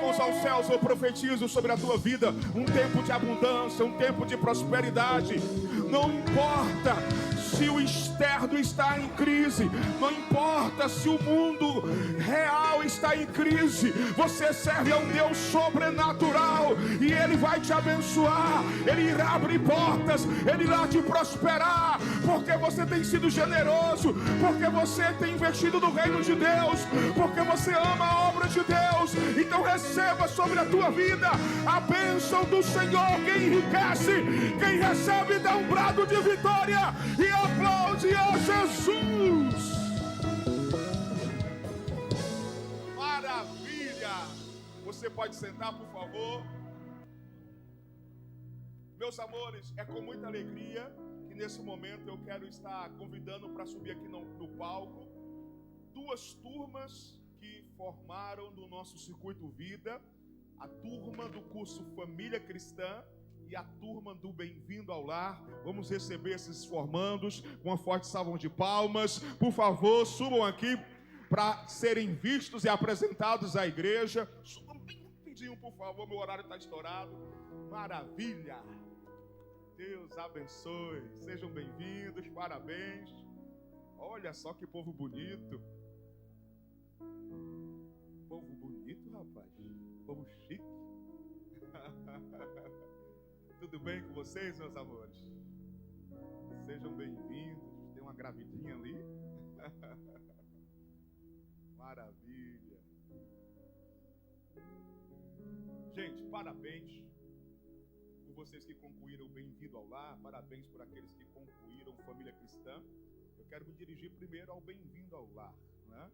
mãos aos céus, eu profetizo sobre a tua vida um tempo de abundância, um tempo de prosperidade. Não importa se o externo está em crise, não importa se o mundo real está em crise, você serve a um Deus sobrenatural e Ele vai te abençoar, Ele irá abrir portas, Ele irá te prosperar, porque você tem sido generoso, porque você tem investido no reino de Deus, porque você ama a obra de Deus. Então receba sobre a tua vida a bênção do Senhor. Quem enriquece, quem recebe dá um brado de vitória e aplaude a Jesus. Maravilha! Você pode sentar, por favor. Meus amores, é com muita alegria que nesse momento eu quero estar convidando para subir aqui no palco duas turmas que formaram no nosso Circuito Vida, a turma do curso Família Cristã e a turma do Bem-vindo ao Lar. Vamos receber esses formandos com uma forte salva de palmas. Por favor, subam aqui para serem vistos e apresentados à igreja. Subam bem rapidinho, por favor, meu horário está estourado. Maravilha! Deus abençoe, sejam bem-vindos, parabéns. Olha só que povo bonito. Povo bonito, rapaz. Povo chique. Tudo bem com vocês, meus amores? Sejam bem-vindos. Tem uma gravidinha ali. Maravilha. Gente, parabéns por vocês que concluíram o Bem-vindo ao Lar. Parabéns por aqueles que concluíram Família Cristã. Eu quero me dirigir primeiro ao Bem-vindo ao Lar, né?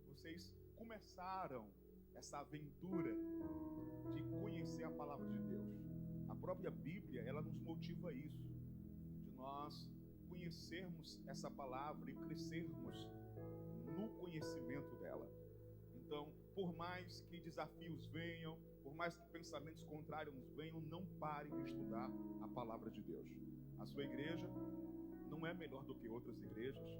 Vocês começaram essa aventura de conhecer a palavra de Deus. A própria Bíblia, ela nos motiva a isso, de nós conhecermos essa palavra e crescermos no conhecimento dela. Então, por mais que desafios venham, por mais que pensamentos contrários venham, não parem de estudar a palavra de Deus. A sua igreja não é melhor do que outras igrejas,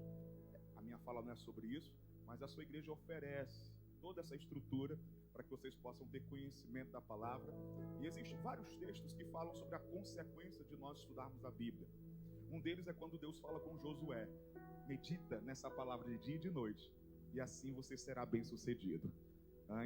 a minha fala não é sobre isso, mas a sua igreja oferece toda essa estrutura para que vocês possam ter conhecimento da palavra. E existem vários textos que falam sobre a consequência de nós estudarmos a Bíblia. Um deles é quando Deus fala com Josué: medita nessa palavra de dia e de noite, e assim você será bem sucedido.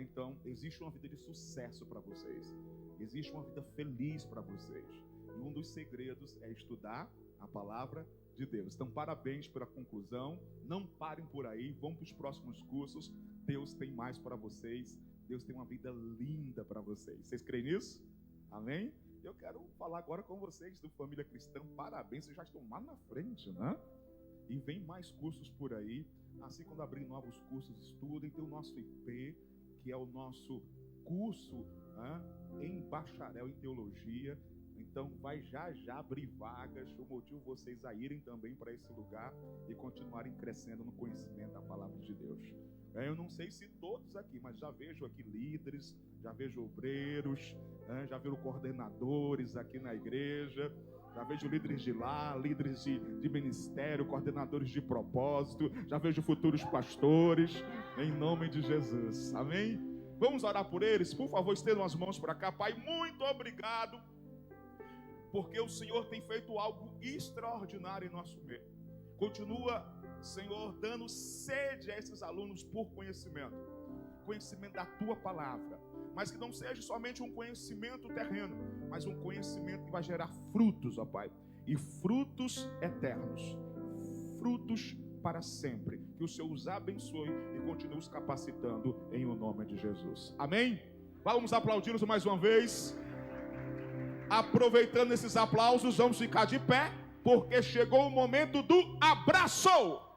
Então, existe uma vida de sucesso para vocês, existe uma vida feliz para vocês, e um dos segredos é estudar a palavra de Deus. Então, parabéns pela conclusão. Não parem por aí, vão para os próximos cursos. Deus tem mais para vocês. Deus tem uma vida linda para vocês. Vocês creem nisso? Amém? Eu quero falar agora com vocês do Família Cristã. Parabéns, vocês já estão lá na frente, né? E vem mais cursos por aí. Assim, quando abrir novos cursos, estudem. Tem o nosso IP, que é o nosso curso, né, em bacharel em teologia. Então vai já abrir vagas. Eu motivo vocês a irem também para esse lugar e continuarem crescendo no conhecimento da palavra de Deus. Eu não sei se todos aqui, mas já vejo aqui líderes, já vejo obreiros, já vejo coordenadores aqui na igreja, já vejo líderes de lá, líderes de ministério, coordenadores de propósito, já vejo futuros pastores, em nome de Jesus. Amém? Vamos orar por eles? Por favor, estendam as mãos para cá. Pai, muito obrigado, porque o Senhor tem feito algo extraordinário em nosso meio. Continua, Senhor, dando sede a esses alunos por conhecimento da Tua palavra, mas que não seja somente um conhecimento terreno, mas um conhecimento que vai gerar frutos, ó Pai, e frutos eternos, frutos para sempre. Que o Senhor os abençoe e continue os capacitando em o nome de Jesus. Amém? Vamos aplaudi-los mais uma vez. Aproveitando esses aplausos, vamos ficar de pé, porque chegou o momento do abraço.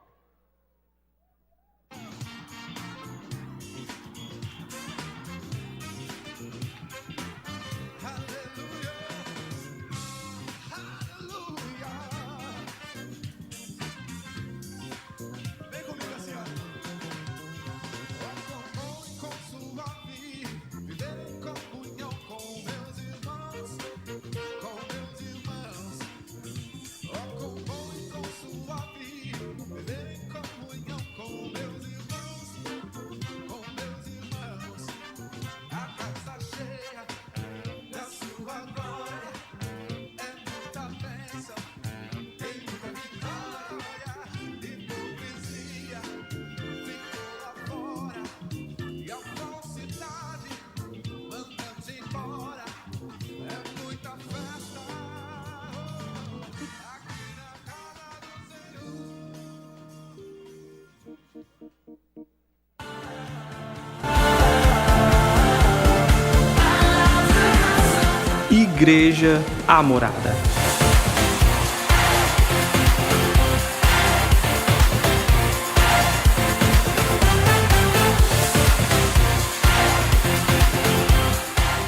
Igreja A Morada.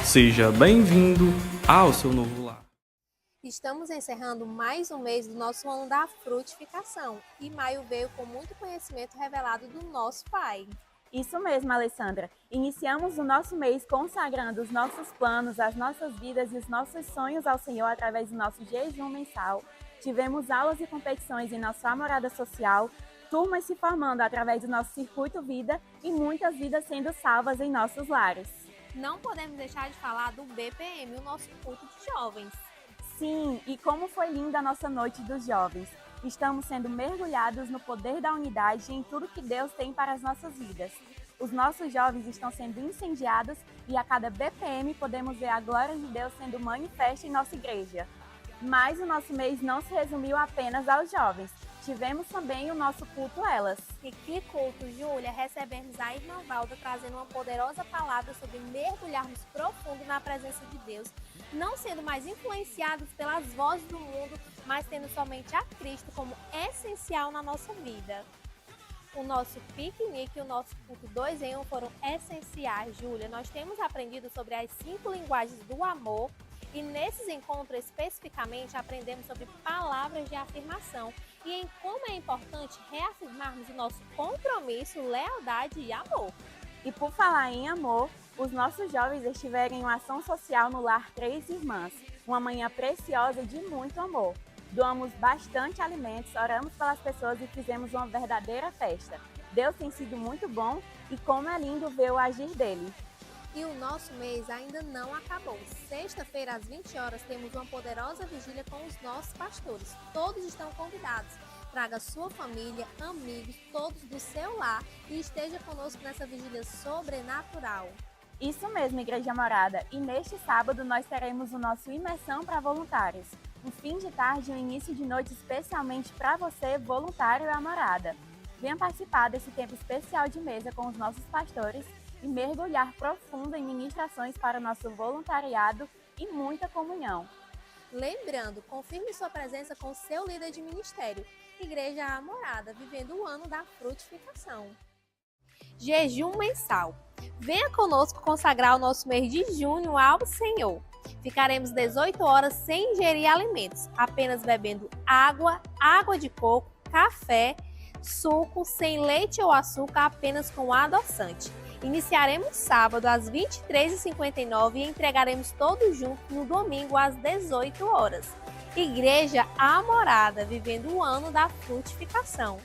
Seja bem-vindo ao seu novo lar. Estamos encerrando mais um mês do nosso ano da frutificação e maio veio com muito conhecimento revelado do nosso Pai. Isso mesmo, Alessandra. Iniciamos o nosso mês consagrando os nossos planos, as nossas vidas e os nossos sonhos ao Senhor através do nosso jejum mensal. Tivemos aulas e competições em nossa morada social, turmas se formando através do nosso circuito vida e muitas vidas sendo salvas em nossos lares. Não podemos deixar de falar do BPM, o nosso culto de jovens. Sim, e como foi linda a nossa noite dos jovens. Estamos sendo mergulhados no poder da unidade e em tudo que Deus tem para as nossas vidas. Os nossos jovens estão sendo incendiados e a cada BPM podemos ver a glória de Deus sendo manifesta em nossa igreja. Mas o nosso mês não se resumiu apenas aos jovens. Tivemos também o nosso culto Elas. E que culto, Júlia! Recebemos a irmã Valda trazendo uma poderosa palavra sobre mergulharmos profundo na presença de Deus, não sendo mais influenciados pelas vozes do mundo, mas tendo somente a Cristo como essencial na nossa vida. O nosso piquenique e o nosso culto 2 em 1 foram essenciais, Júlia. Nós temos aprendido sobre as 5 linguagens do amor e nesses encontros especificamente aprendemos sobre palavras de afirmação e em como é importante reafirmarmos o nosso compromisso, lealdade e amor. E por falar em amor, os nossos jovens estiveram em uma ação social no Lar Três Irmãs, uma manhã preciosa de muito amor. Doamos bastante alimentos, oramos pelas pessoas e fizemos uma verdadeira festa. Deus tem sido muito bom e como é lindo ver o agir dele. E o nosso mês ainda não acabou. Sexta-feira, às 20 horas, temos uma poderosa vigília com os nossos pastores. Todos estão convidados. Traga sua família, amigos, todos do seu lar e esteja conosco nessa vigília sobrenatural. Isso mesmo, Igreja Morada. E neste sábado nós teremos o nosso Imersão para Voluntários. Um fim de tarde e um início de noite especialmente para você, voluntário e amorada. Venha participar desse tempo especial de mesa com os nossos pastores e mergulhar profundo em ministrações para o nosso voluntariado e muita comunhão. Lembrando, confirme sua presença com seu líder de ministério, Igreja A Morada, vivendo o ano da frutificação. Jejum mensal. Venha conosco consagrar o nosso mês de junho ao Senhor. Ficaremos 18 horas sem ingerir alimentos, apenas bebendo água, água de coco, café, suco, sem leite ou açúcar, apenas com adoçante. Iniciaremos sábado às 23h59 e entregaremos todos juntos no domingo às 18 horas. Igreja A Morada, vivendo o ano da frutificação.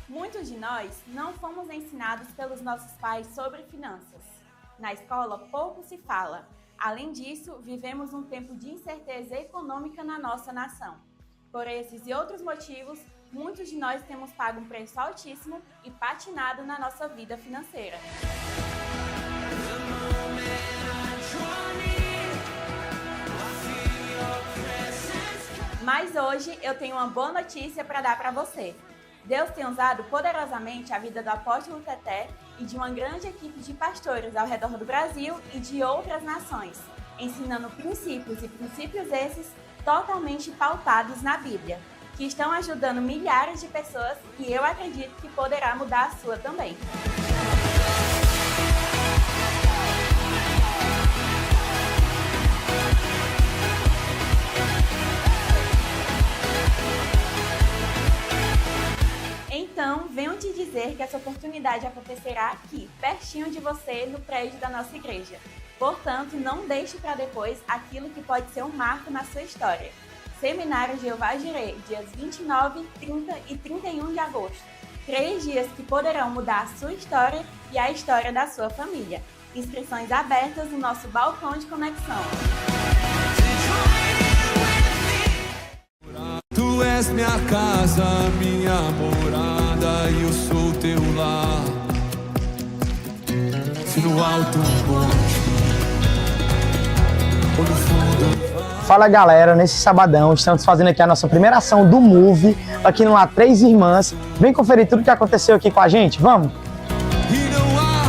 Muitos de nós não fomos ensinados pelos nossos pais sobre finanças. Na escola, pouco se fala. Além disso, vivemos um tempo de incerteza econômica na nossa nação. Por esses e outros motivos, muitos de nós temos pago um preço altíssimo e patinado na nossa vida financeira. Mas hoje eu tenho uma boa notícia para dar para você. Deus tem usado poderosamente a vida do apóstolo Teté e de uma grande equipe de pastores ao redor do Brasil e de outras nações, ensinando princípios esses totalmente pautados na Bíblia, que estão ajudando milhares de pessoas e eu acredito que poderá mudar a sua também. Então, venho te dizer que essa oportunidade acontecerá aqui, pertinho de você, no prédio da nossa igreja. Portanto, não deixe para depois aquilo que pode ser um marco na sua história. Seminário Jeová Jireh, dias 29, 30 e 31 de agosto. 3 dias que poderão mudar a sua história e a história da sua família. Inscrições abertas no nosso balcão de conexão. Tu és minha casa, minha morada, e eu sou teu lar. Se no alto monte ou no fundo Fala galera, nesse sabadão estamos fazendo aqui a nossa primeira ação do Move, aqui no Lar Três Irmãs. Vem conferir tudo que aconteceu aqui com a gente, vamos? E não há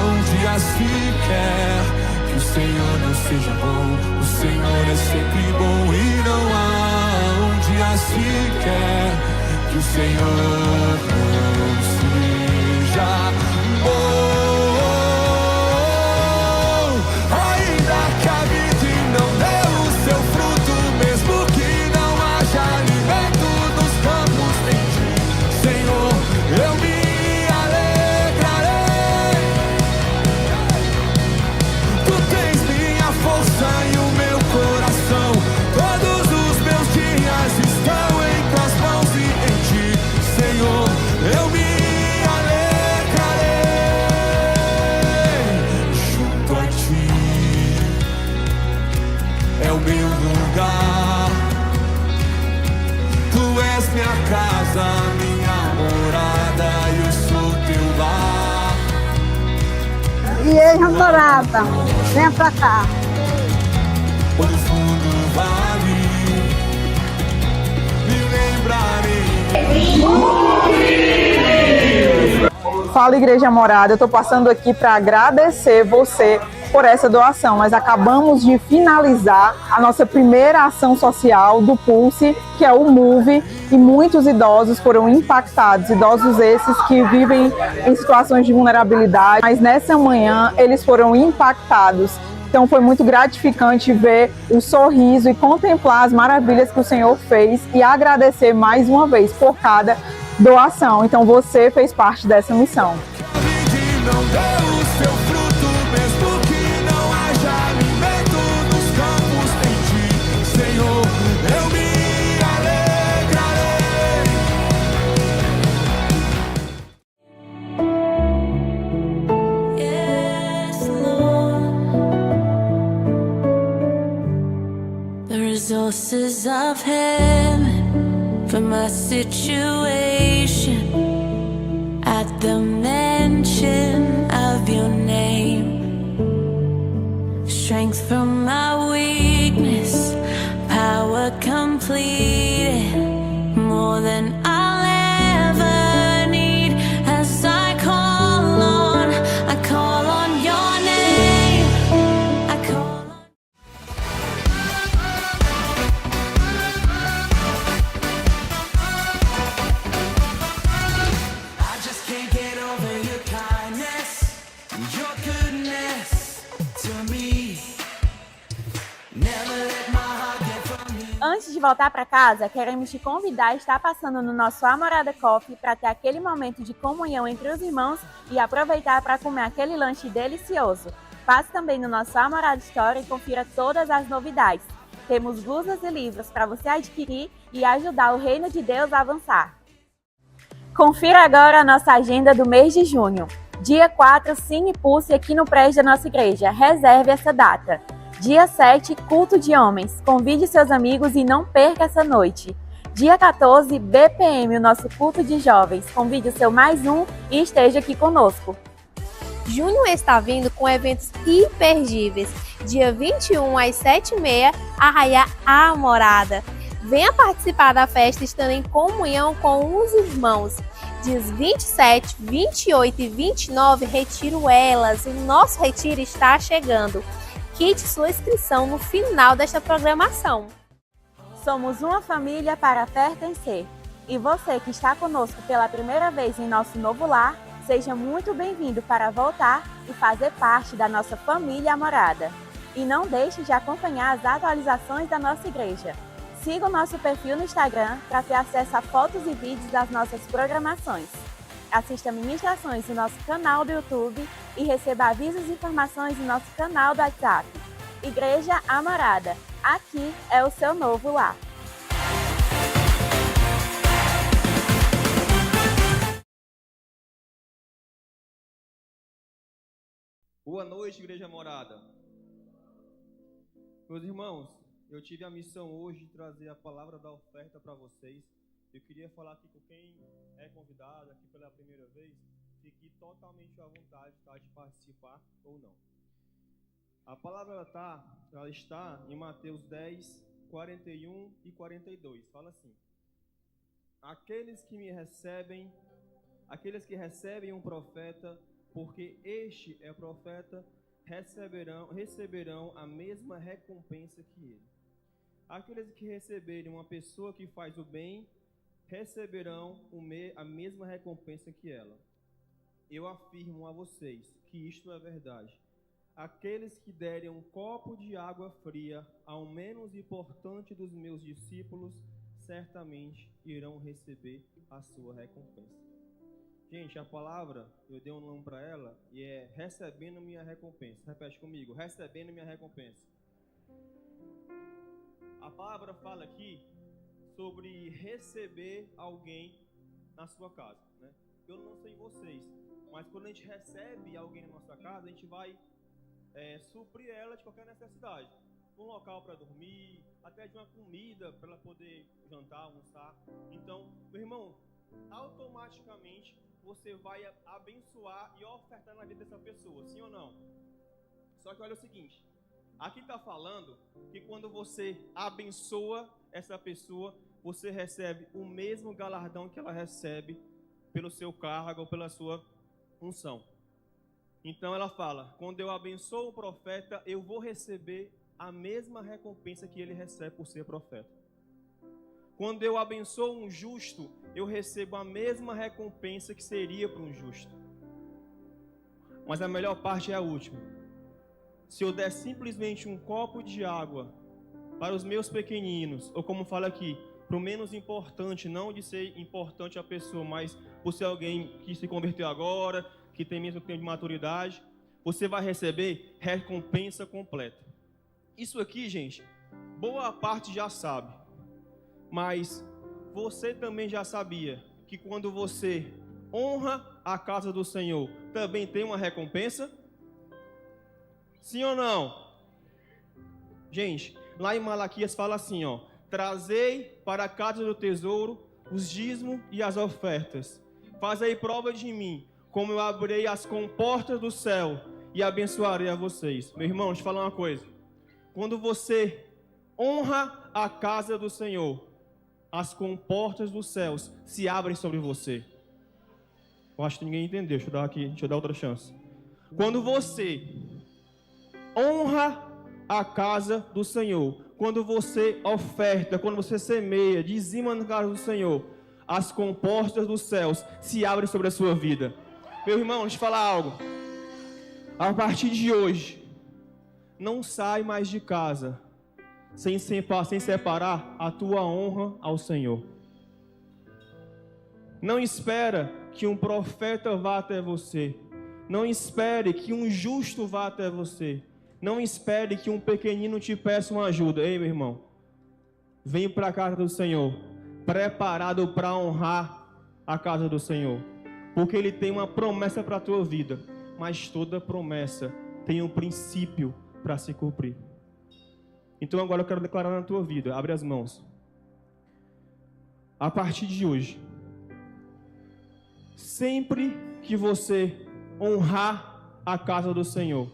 um dia sequer que o Senhor não seja bom. O Senhor é sempre bom. E não há um dia sequer que o Senhor não seja bom. Ainda que a vida não dê o seu fruto, mesmo que não haja alimento nos campos em ti, Senhor, eu me alegrarei. Tu tens minha força e o meu coração. Todos os meus dias estão em tuas mãos e em ti, Senhor, eu me alegrarei. Junto a ti é o meu lugar. Tu és minha casa, minha morada, e eu sou teu lar. Igreja Morada, venha pra cá. No fundo do vale me lembrarei. Fala Igreja Morada, eu estou passando aqui para agradecer você por essa doação. Nós acabamos de finalizar a nossa primeira ação social do Pulse, que é o Move, e muitos idosos foram impactados, idosos esses que vivem em situações de vulnerabilidade, mas nessa manhã eles foram impactados. Então foi muito gratificante ver o sorriso e contemplar as maravilhas que o Senhor fez e agradecer mais uma vez por cada doação. Então você fez parte dessa missão. Não dê o seu fruto, mesmo que não haja alimento nos campos em ti, Senhor, eu me alegrarei. Yes, Lord. The resources of heaven for my situation. At the mention of your name, strength from my weakness, power completed, more than I'll ever need. As I call on your name, I call on. Antes de voltar para casa, queremos te convidar a estar passando no nosso Amorada Coffee para ter aquele momento de comunhão entre os irmãos e aproveitar para comer aquele lanche delicioso. Passe também no nosso Amorada Store e confira todas as novidades. Temos blusas e livros para você adquirir e ajudar o reino de Deus a avançar. Confira agora a nossa agenda do mês de junho. Dia 4, Cine Pulse aqui no prédio da nossa igreja. Reserve essa data. Dia 7, Culto de Homens. Convide seus amigos e não perca essa noite. Dia 14, BPM, o nosso culto de jovens. Convide o seu mais um e esteja aqui conosco. Junho está vindo com eventos imperdíveis. Dia 21, às 7h30, Arraiá A Morada. Venha participar da festa estando em comunhão com os irmãos. Dias 27, 28 e 29, Retiro Elas. E nosso retiro está chegando. Quite sua inscrição no final desta programação. Somos uma família para pertencer. E você que está conosco pela primeira vez em nosso novo lar, seja muito bem-vindo para voltar e fazer parte da nossa família Morada. E não deixe de acompanhar as atualizações da nossa igreja. Siga o nosso perfil no Instagram para ter acesso a fotos e vídeos das nossas programações. Assista ministrações no nosso canal do YouTube e receba avisos e informações no nosso canal do WhatsApp. Igreja Amorada, aqui é o seu novo lar. Boa noite, Igreja Morada. Meus irmãos, eu tive a missão hoje de trazer a palavra da oferta para vocês. Eu queria falar aqui com quem é convidado aqui pela primeira vez, fique totalmente à vontade, tá, de participar ou não. A palavra ela está em Mateus 10, 41 e 42. Fala assim: aqueles que recebem um profeta, porque este é profeta, receberão a mesma recompensa que ele. Aqueles que receberem uma pessoa que faz o bem, receberão a mesma recompensa que ela. Eu afirmo a vocês que isto é verdade. Aqueles que derem um copo de água fria ao menos importante dos meus discípulos, certamente irão receber a sua recompensa. Gente, a palavra, eu dei um nome para ela, e é recebendo minha recompensa. Repete comigo: recebendo minha recompensa. A palavra fala aqui sobre receber alguém na sua casa, né? Eu não sei vocês, mas quando a gente recebe alguém na nossa casa, a gente vai suprir ela de qualquer necessidade. Um local para dormir, até de uma comida para ela poder jantar, almoçar. Então, meu irmão, automaticamente você vai abençoar e ofertar na vida dessa pessoa, sim ou não? Só que olha o seguinte, aqui está falando que quando você abençoa essa pessoa, você recebe o mesmo galardão que ela recebe pelo seu cargo ou pela sua unção. Então ela fala: quando eu abençoo o profeta, eu vou receber a mesma recompensa que ele recebe por ser profeta. Quando eu abençoo um justo, eu recebo a mesma recompensa que seria para um justo. Mas a melhor parte é a última. Se eu der simplesmente um copo de água para os meus pequeninos, ou como fala aqui, para o menos importante, não de ser importante a pessoa, mas por ser alguém que se converteu agora, que tem mesmo tempo de maturidade, você vai receber recompensa completa. Isso aqui, gente, boa parte já sabe. Mas você também já sabia que quando você honra a casa do Senhor, também tem uma recompensa? Sim ou não? Gente, lá em Malaquias fala assim, ó: trazei para a casa do tesouro os dízimos e as ofertas. Fazei prova de mim, como eu abrirei as comportas do céu e abençoarei a vocês. Meu irmão, deixa eu falar uma coisa. Quando você honra a casa do Senhor, as comportas dos céus se abrem sobre você. Eu acho que ninguém entendeu. Deixa eu dar outra chance. Quando você honra a casa do Senhor, quando você oferta, quando você semeia, dizima na casa do Senhor, as comportas dos céus se abrem sobre a sua vida. Meu irmão, deixa eu falar algo. A partir de hoje, não sai mais de casa sem separar a tua honra ao Senhor. Não espera que um profeta vá até você. Não espere que um justo vá até você. Não espere que um pequenino te peça uma ajuda. Ei, meu irmão, vem para a casa do Senhor, preparado para honrar a casa do Senhor, porque Ele tem uma promessa para a tua vida, mas toda promessa tem um princípio para se cumprir. Então agora eu quero declarar na tua vida, abre as mãos. A partir de hoje, sempre que você honrar a casa do Senhor,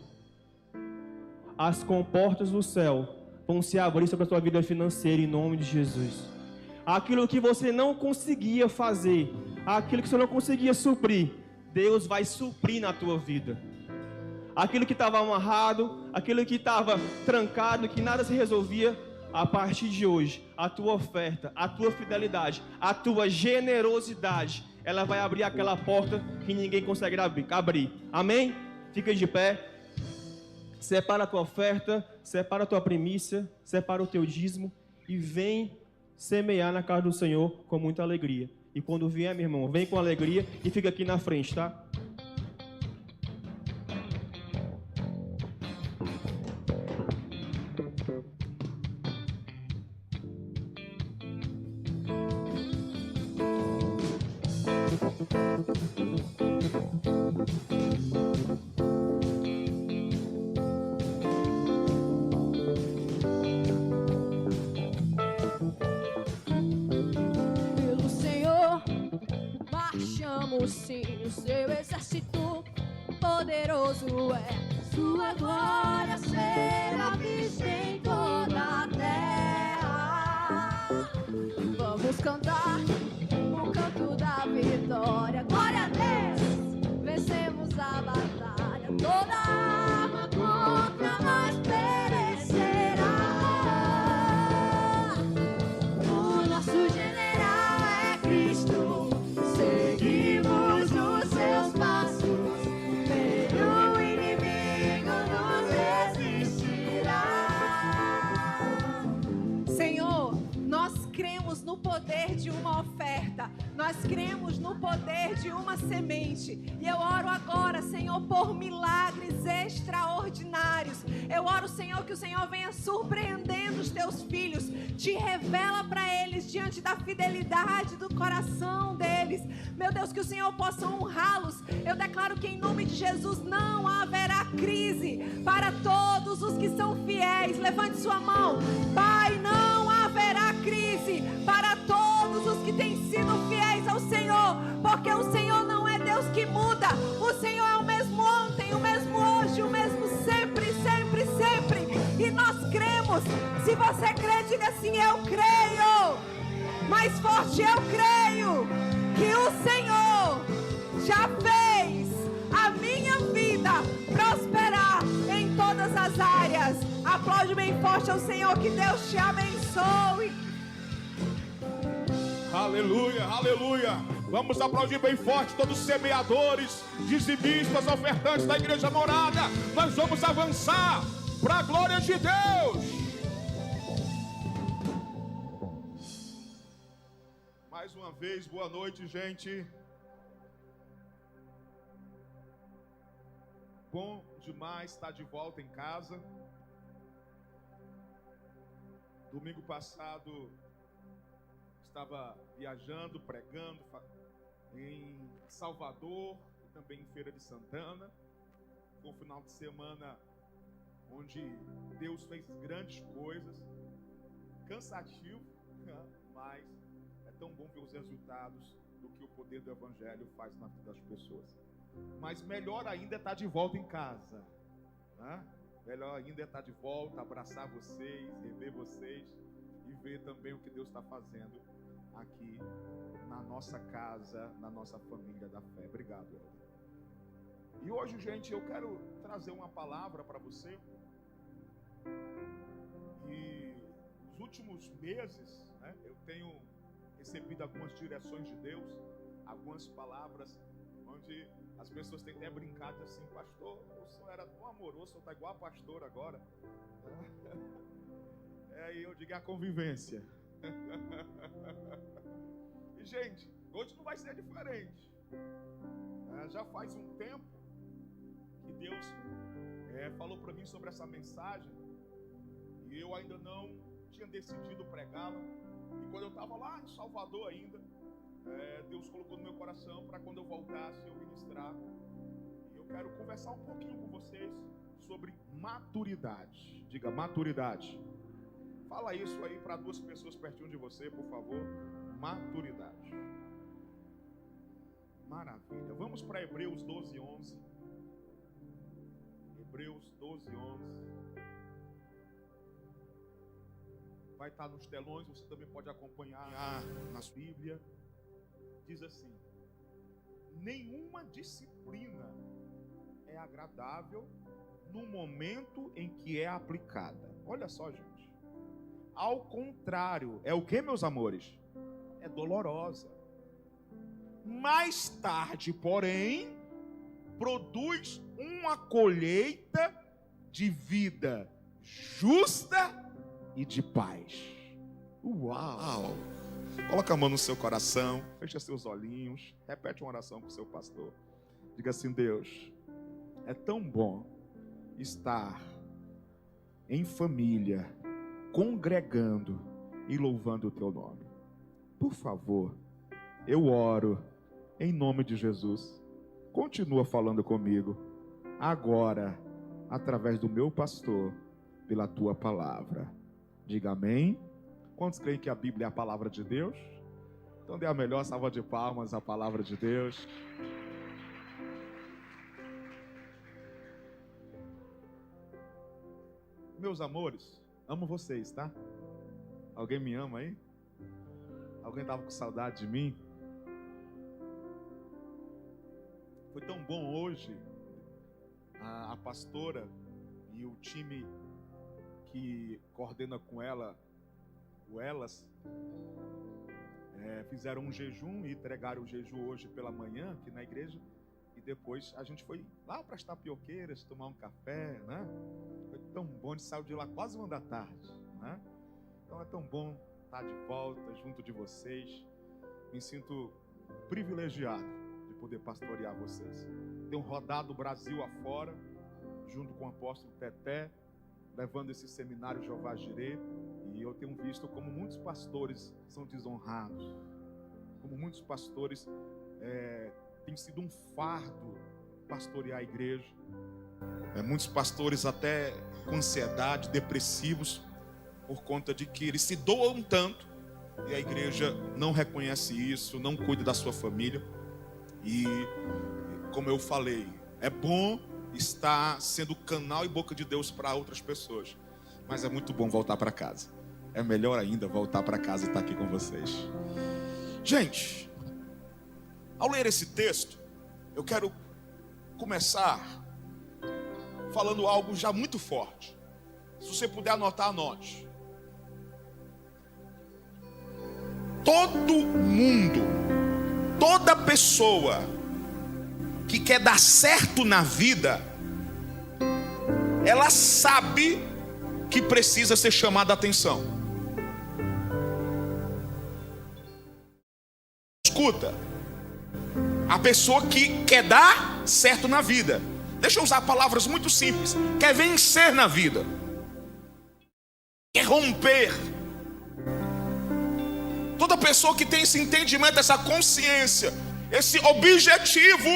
as comportas do céu vão se abrir sobre a tua vida financeira em nome de Jesus. Aquilo que você não conseguia fazer, aquilo que você não conseguia suprir, Deus vai suprir na tua vida. Aquilo que estava amarrado, aquilo que estava trancado, que nada se resolvia, a partir de hoje, a tua oferta, a tua fidelidade, a tua generosidade, ela vai abrir aquela porta que ninguém consegue abrir. Amém? Fica de pé. Separa a tua oferta, separa a tua primícia, separa o teu dízimo e vem semear na casa do Senhor com muita alegria. E quando vier, meu irmão, vem com alegria e fica aqui na frente, tá? Sim, o seu exército poderoso é tua glória será vista em toda a terra. Vamos cantar o canto da vitória. Glória a Deus! Vencemos a batalha. Toda arma contra nós perecerá. O nosso general é Cristo. Seguimos os seus passos. Nenhum inimigo nos resistirá. Senhor, nós cremos no poder de uma oferta, nós cremos no poder de uma semente, e eu oro agora, Senhor, por milagres extraordinários. Eu oro, Senhor, que o Senhor venha surpreendendo os teus filhos, te revela para eles diante da fidelidade do coração deles, meu Deus, que o Senhor possa honrá-los. Eu declaro que em nome de Jesus não haverá crise para todos os que são fiéis. Levante sua mão. Pai, não haverá crise para todos os que têm sido fiéis ao Senhor, porque o Senhor não é Deus que muda. O Senhor é o mesmo ontem, o mesmo hoje, o mesmo sempre, sempre, sempre. E nós cremos. Se você crê, diga assim: eu creio. Mais forte, eu creio que o Senhor já fez a minha vida prosperar em todas as áreas. Aplaude bem forte ao Senhor. Que Deus te abençoe. Aleluia, aleluia. Vamos aplaudir bem forte todos os semeadores, dizimistas, ofertantes da Igreja Morada. Nós vamos avançar para a glória de Deus. Mais uma vez, boa noite, gente. Bom demais estar de volta em casa. Domingo passado estava viajando, pregando em Salvador e também em Feira de Santana. Foi um final de semana onde Deus fez grandes coisas. Cansativo, mas é tão bom ver os resultados do que o poder do Evangelho faz na vida das pessoas. Mas melhor ainda é estar de volta em casa, né? Melhor ainda é estar de volta, abraçar vocês, rever vocês e ver também o que Deus está fazendo aqui na nossa casa, na nossa família da fé. Obrigado, Helder. E hoje, gente, eu quero trazer uma palavra para você. E nos últimos meses, né, eu tenho recebido algumas direções de Deus, algumas palavras onde as pessoas têm até brincado assim: pastor, o senhor era tão amoroso, o senhor está igual a pastor agora. E eu digo: é a convivência. E, gente, hoje não vai ser diferente. Já faz um tempo que Deus falou para mim sobre essa mensagem e eu ainda não tinha decidido pregá-la. E quando eu estava lá em Salvador ainda, Deus colocou no meu coração para quando eu voltasse eu ministrar. E eu quero conversar um pouquinho com vocês sobre maturidade. Diga: maturidade. Fala isso aí para duas pessoas pertinho de você, por favor. Maturidade. Maravilha. Vamos para Hebreus 12:11. Hebreus 12:11. Vai estar nos telões, você também pode acompanhar na sua Bíblia. Diz assim: nenhuma disciplina é agradável no momento em que é aplicada. Olha só, gente. Ao contrário, é o que, meus amores? É dolorosa. Mais tarde, porém, produz uma colheita de vida justa e de paz. Uau! Coloca a mão no seu coração, fecha seus olhinhos, repete uma oração com o seu pastor. Diga assim: Deus, é tão bom estar em família, congregando e louvando o teu nome. Por favor, eu oro em nome de Jesus. Continua falando comigo agora, através do meu pastor, pela tua palavra. Diga amém. Quantos creem que a Bíblia é a palavra de Deus? Então dê a melhor salva de palmas à palavra de Deus. Meus amores, amo vocês, tá? Alguém me ama aí? Alguém tava com saudade de mim? Foi tão bom hoje. A pastora e o time que coordena com ela, o Elas, fizeram um jejum e entregaram o jejum hoje pela manhã aqui na igreja. E depois a gente foi lá para as tapioqueiras tomar um café, né? Foi tão bom, a gente saiu de lá quase 1 da tarde, né? Então é tão bom estar de volta junto de vocês. Me sinto privilegiado de poder pastorear vocês. Tenho rodado o Brasil afora, junto com o apóstolo Teté, levando esse seminário Jeová Jireh, e eu tenho visto como muitos pastores são desonrados, como muitos pastores tem sido um fardo pastorear a igreja. Muitos pastores até com ansiedade, depressivos, por conta de que eles se doam tanto e a igreja não reconhece isso, não cuida da sua família. E como eu falei, é bom estar sendo canal e boca de Deus para outras pessoas, mas é muito bom voltar para casa. É melhor ainda voltar para casa e estar aqui com vocês. Gente, ao ler esse texto, eu quero começar falando algo já muito forte. Se você puder anotar, anote. Todo mundo, toda pessoa que quer dar certo na vida, ela sabe que precisa ser chamada a atenção. Escuta, a pessoa que quer dar certo na vida, deixa eu usar palavras muito simples, quer vencer na vida, quer romper. Toda pessoa que tem esse entendimento, essa consciência, esse objetivo,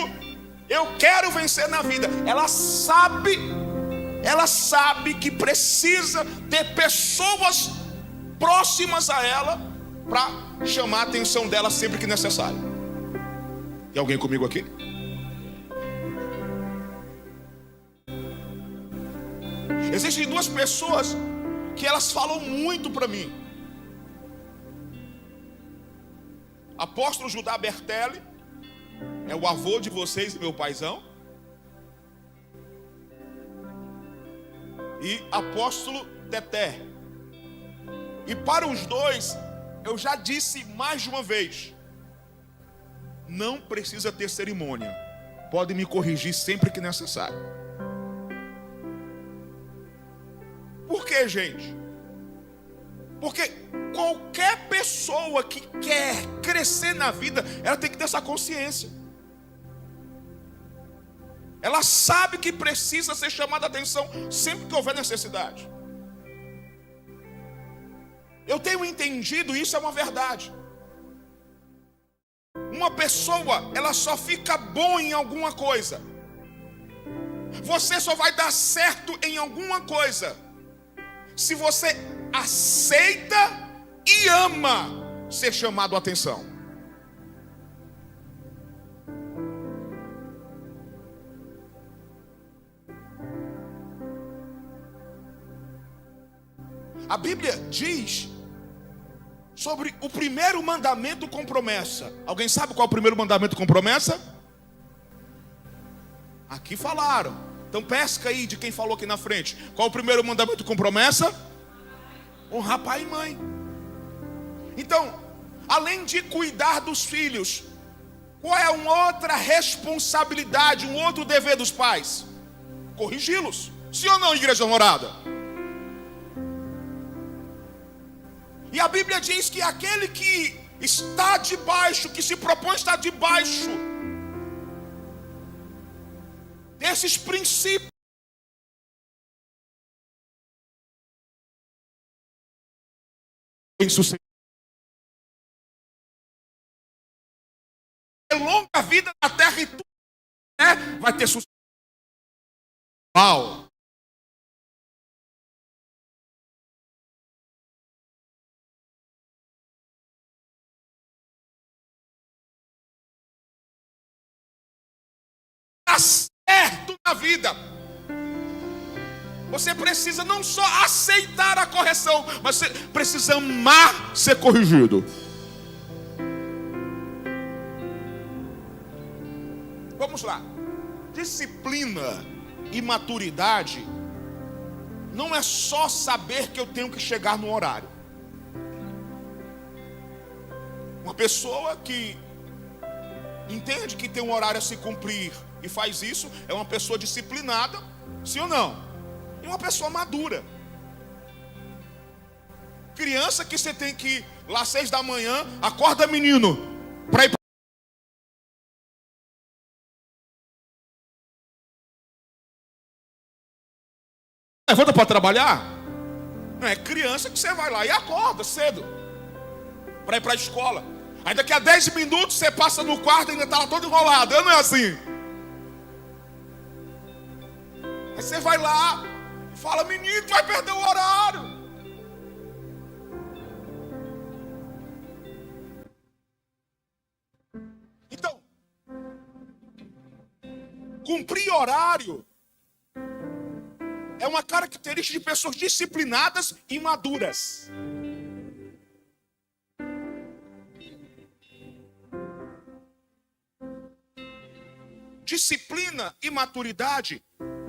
eu quero vencer na vida, ela sabe que precisa ter pessoas próximas a ela para chamar a atenção dela sempre que necessário. Tem alguém comigo aqui? Existem duas pessoas que elas falam muito para mim. Apóstolo Judá Bertelli, é o avô de vocês e meu paizão. E apóstolo Teté. E para os dois, eu já disse mais de uma vez, não precisa ter cerimônia, pode me corrigir sempre que necessário. Por quê, gente? Porque qualquer pessoa que quer crescer na vida, ela tem que ter essa consciência. Ela sabe que precisa ser chamada a atenção sempre que houver necessidade. Eu tenho entendido, isso é uma verdade. Uma pessoa, ela só fica boa em alguma coisa. Você só vai dar certo em alguma coisa se você aceita e ama ser chamado a atenção. A Bíblia diz sobre o primeiro mandamento com promessa. Alguém sabe qual é o primeiro mandamento com promessa? Aqui falaram. Então pesca aí de quem falou aqui na frente. Qual é o primeiro mandamento com promessa? Honrar pai e mãe. Então, além de cuidar dos filhos, qual é uma outra responsabilidade, um outro dever dos pais? Corrigi-los. Sim ou não, igreja morada? E a Bíblia diz que aquele que está debaixo, que se propõe a estar debaixo desses princípios, bem-sucedido, longa vida na terra e tudo, vai ter sucesso. Uau! Certo na vida. Você precisa não só aceitar a correção, mas você precisa amar ser corrigido. Vamos lá. Disciplina e maturidade não é só saber que eu tenho que chegar no horário. Uma pessoa que entende que tem um horário a se cumprir e faz isso, é uma pessoa disciplinada, sim ou não? E uma pessoa madura. Criança que você tem que ir lá às 6 da manhã, acorda menino, para ir pra... Levanta para trabalhar. Não é criança que você vai lá e acorda cedo para ir para a escola. Aí daqui a 10 minutos você passa no quarto e ainda está lá todo enrolado. Não é assim? Aí você vai lá e fala, menino, vai perder o horário. Então, cumprir horário é uma característica de pessoas disciplinadas e maduras. Disciplina e maturidade,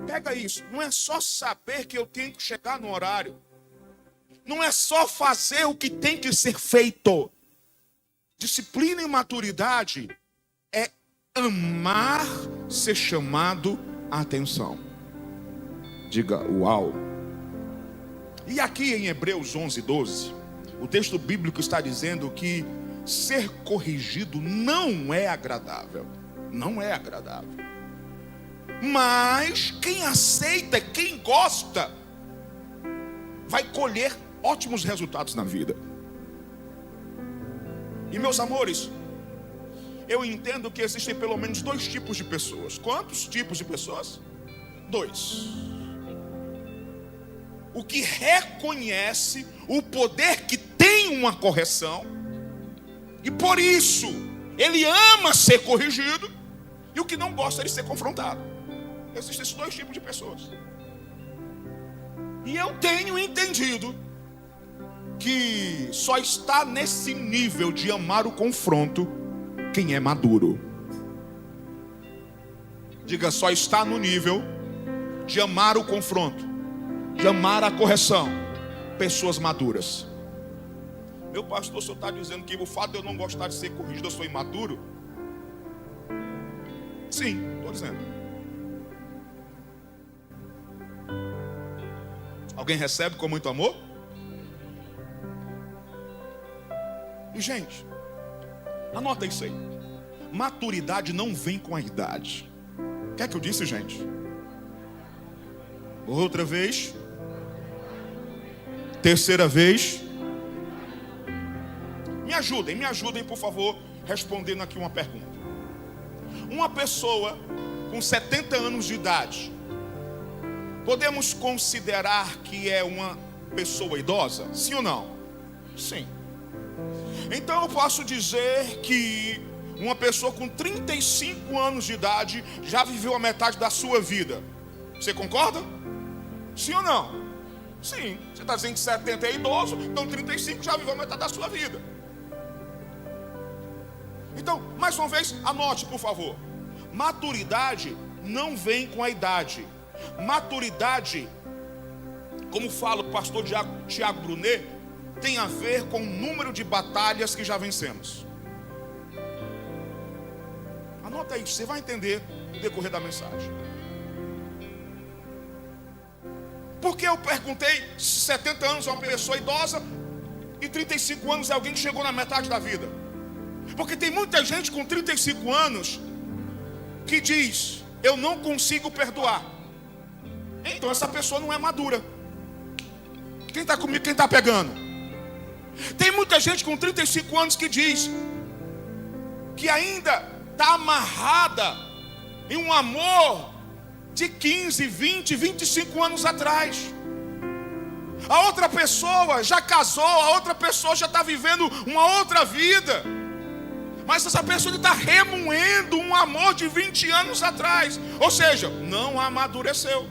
pega isso, não é só saber que eu tenho que chegar no horário. Não é só fazer o que tem que ser feito. Disciplina e maturidade é amar ser chamado a atenção. Diga, uau. E aqui em Hebreus 11:12, o texto bíblico está dizendo que ser corrigido não é agradável. Não é agradável. Mas quem aceita, quem gosta, vai colher ótimos resultados na vida. E meus amores, eu entendo que existem pelo menos 2 tipos de pessoas. Quantos tipos de pessoas? 2. O que reconhece o poder que tem uma correção, e por isso ele ama ser corrigido, e o que não gosta de ser confrontado. Existem esses 2 tipos de pessoas. E eu tenho entendido que só está nesse nível de amar o confronto quem é maduro. Diga, só está no nível de amar o confronto, de amar a correção, pessoas maduras. Meu pastor, o senhor está dizendo que o fato de eu não gostar de ser corrigido, eu sou imaturo? Sim, estou dizendo. Alguém recebe com muito amor? E gente, anota isso aí. Maturidade não vem com a idade. O que é que eu disse, gente? Outra vez. Terceira vez. Me ajudem, por favor, respondendo aqui uma pergunta. Uma pessoa com 70 anos de idade, podemos considerar que é uma pessoa idosa? Sim ou não? Sim. Então eu posso dizer que uma pessoa com 35 anos de idade já viveu a metade da sua vida. Você concorda? Sim ou não? Sim. Você está dizendo que 70 é idoso, então 35 já viveu a metade da sua vida. Então, mais uma vez, anote, por favor. Maturidade não vem com a idade. Maturidade, como fala o pastor Tiago Brunet, tem a ver com o número de batalhas que já vencemos. Anota isso, você vai entender no decorrer da mensagem. Porque eu perguntei se 70 anos é uma pessoa idosa e 35 anos é alguém que chegou na metade da vida. Porque tem muita gente com 35 anos que diz, eu não consigo perdoar. Então essa pessoa não é madura. Quem está comigo, quem está pegando? Tem muita gente com 35 anos que diz que ainda está amarrada em um amor de 15, 20, 25 anos atrás. A outra pessoa já casou, a outra pessoa já está vivendo uma outra vida. Mas essa pessoa está remoendo um amor de 20 anos atrás. Ou seja, não amadureceu.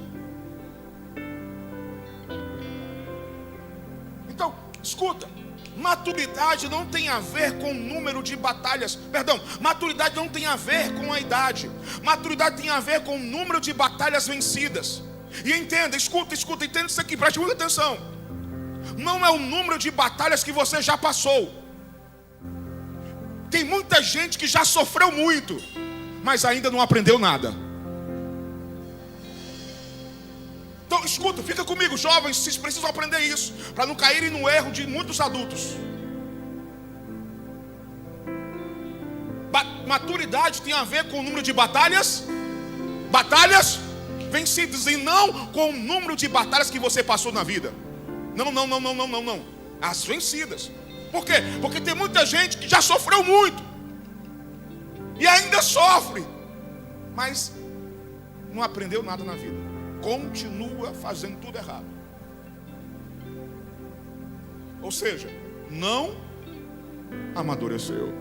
Escuta, maturidade não tem a ver com o número de batalhas. Perdão, maturidade não tem a ver com a idade. Maturidade tem a ver com o número de batalhas vencidas. E entenda, escuta, entenda isso aqui, preste muita atenção. Não é o número de batalhas que você já passou. Tem muita gente que já sofreu muito, mas ainda não aprendeu nada. Então escuta, fica comigo, jovens, vocês precisam aprender isso, para não caírem no erro de muitos adultos. Maturidade tem a ver com o número de batalhas vencidas, e não com o número de batalhas que você passou na vida. Não. As vencidas. Por quê? Porque tem muita gente que já sofreu muito e ainda sofre, mas não aprendeu nada na vida. Continua fazendo tudo errado. Ou seja, não amadureceu.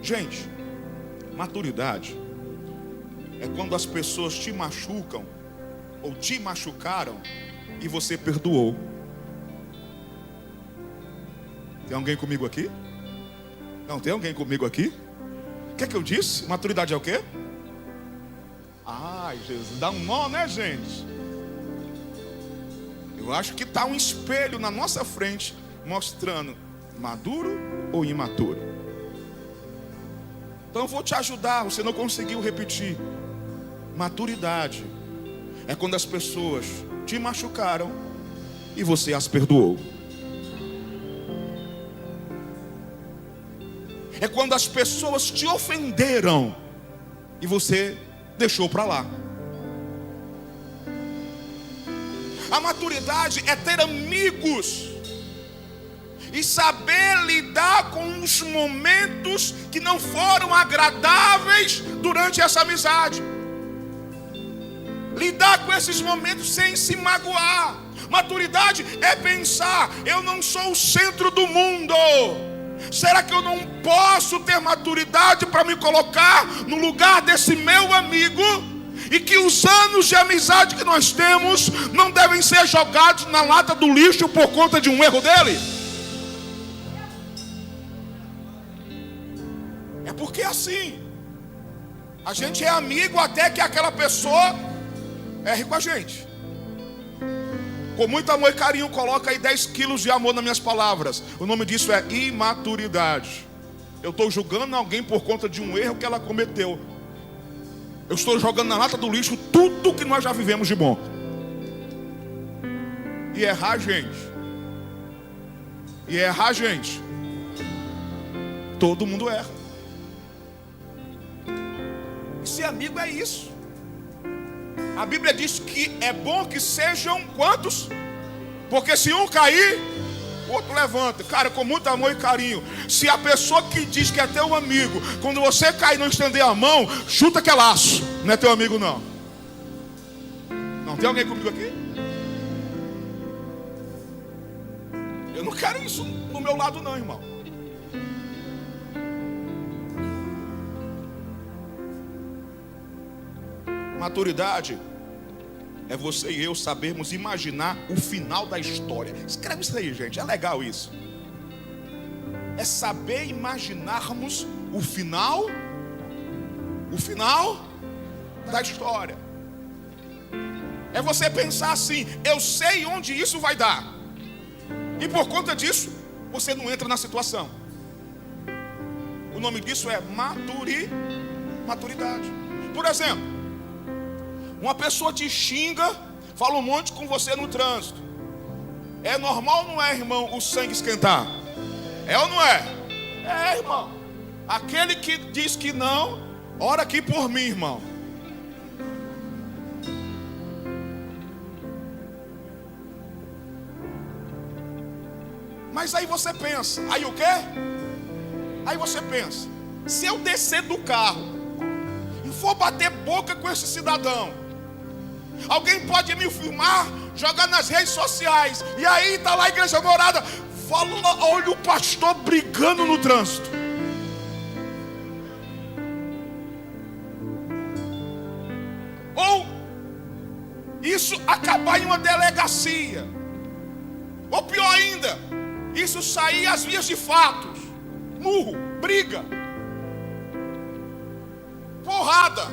Gente, maturidade é quando as pessoas te machucam ou te machucaram e você perdoou. Tem alguém comigo aqui? Não, tem alguém comigo aqui? O que é que eu disse? Maturidade é o quê? Ai, Jesus, dá um nó, né, gente? Eu acho que está um espelho na nossa frente mostrando maduro ou imaturo. Então eu vou te ajudar, você não conseguiu repetir. Maturidade é quando as pessoas te machucaram e você as perdoou. É quando as pessoas te ofenderam e você deixou para lá. A maturidade é ter amigos e saber lidar com os momentos que não foram agradáveis durante essa amizade. Lidar com esses momentos sem se magoar. Maturidade é pensar: eu não sou o centro do mundo. Será que eu não posso ter maturidade para me colocar no lugar desse meu amigo? E que os anos de amizade que nós temos não devem ser jogados na lata do lixo por conta de um erro dele? É porque é assim. A gente é amigo até que aquela pessoa erre com a gente. Com muito amor e carinho, coloca aí 10 quilos de amor nas minhas palavras. O nome disso é imaturidade. Eu estou julgando alguém por conta de um erro que ela cometeu. Eu estou jogando na lata do lixo tudo que nós já vivemos de bom. E errar, gente. Todo mundo erra. E ser amigo é isso. A Bíblia diz que é bom que sejam quantos? Porque se um cair, o outro levanta. Cara, com muito amor e carinho. Se a pessoa que diz que é teu amigo, quando você cair e não estender a mão, chuta que é laço. Não é teu amigo, não. Não tem alguém comigo aqui? Eu não quero isso no meu lado, não, irmão. Maturidade é você e eu sabermos imaginar o final da história. Escreve isso aí, gente, é legal isso. É saber imaginarmos o final da história. É você pensar assim: eu sei onde isso vai dar, e por conta disso você não entra na situação. O nome disso é maturidade. Por exemplo, uma pessoa te xinga, fala um monte com você no trânsito. É normal ou não é, irmão, o sangue esquentar? É ou não é? É, irmão. Aquele que diz que não, ora aqui por mim, irmão. Mas aí você pensa, aí o quê? Aí você pensa: se eu descer do carro e for bater boca com esse cidadão, alguém pode me filmar, jogar nas redes sociais, e aí está lá a Igreja Morada, fala, olha o pastor brigando no trânsito. Ou isso acabar em uma delegacia diplomacia. Ou pior ainda, isso saía às vias de fatos. Murro, briga, porrada.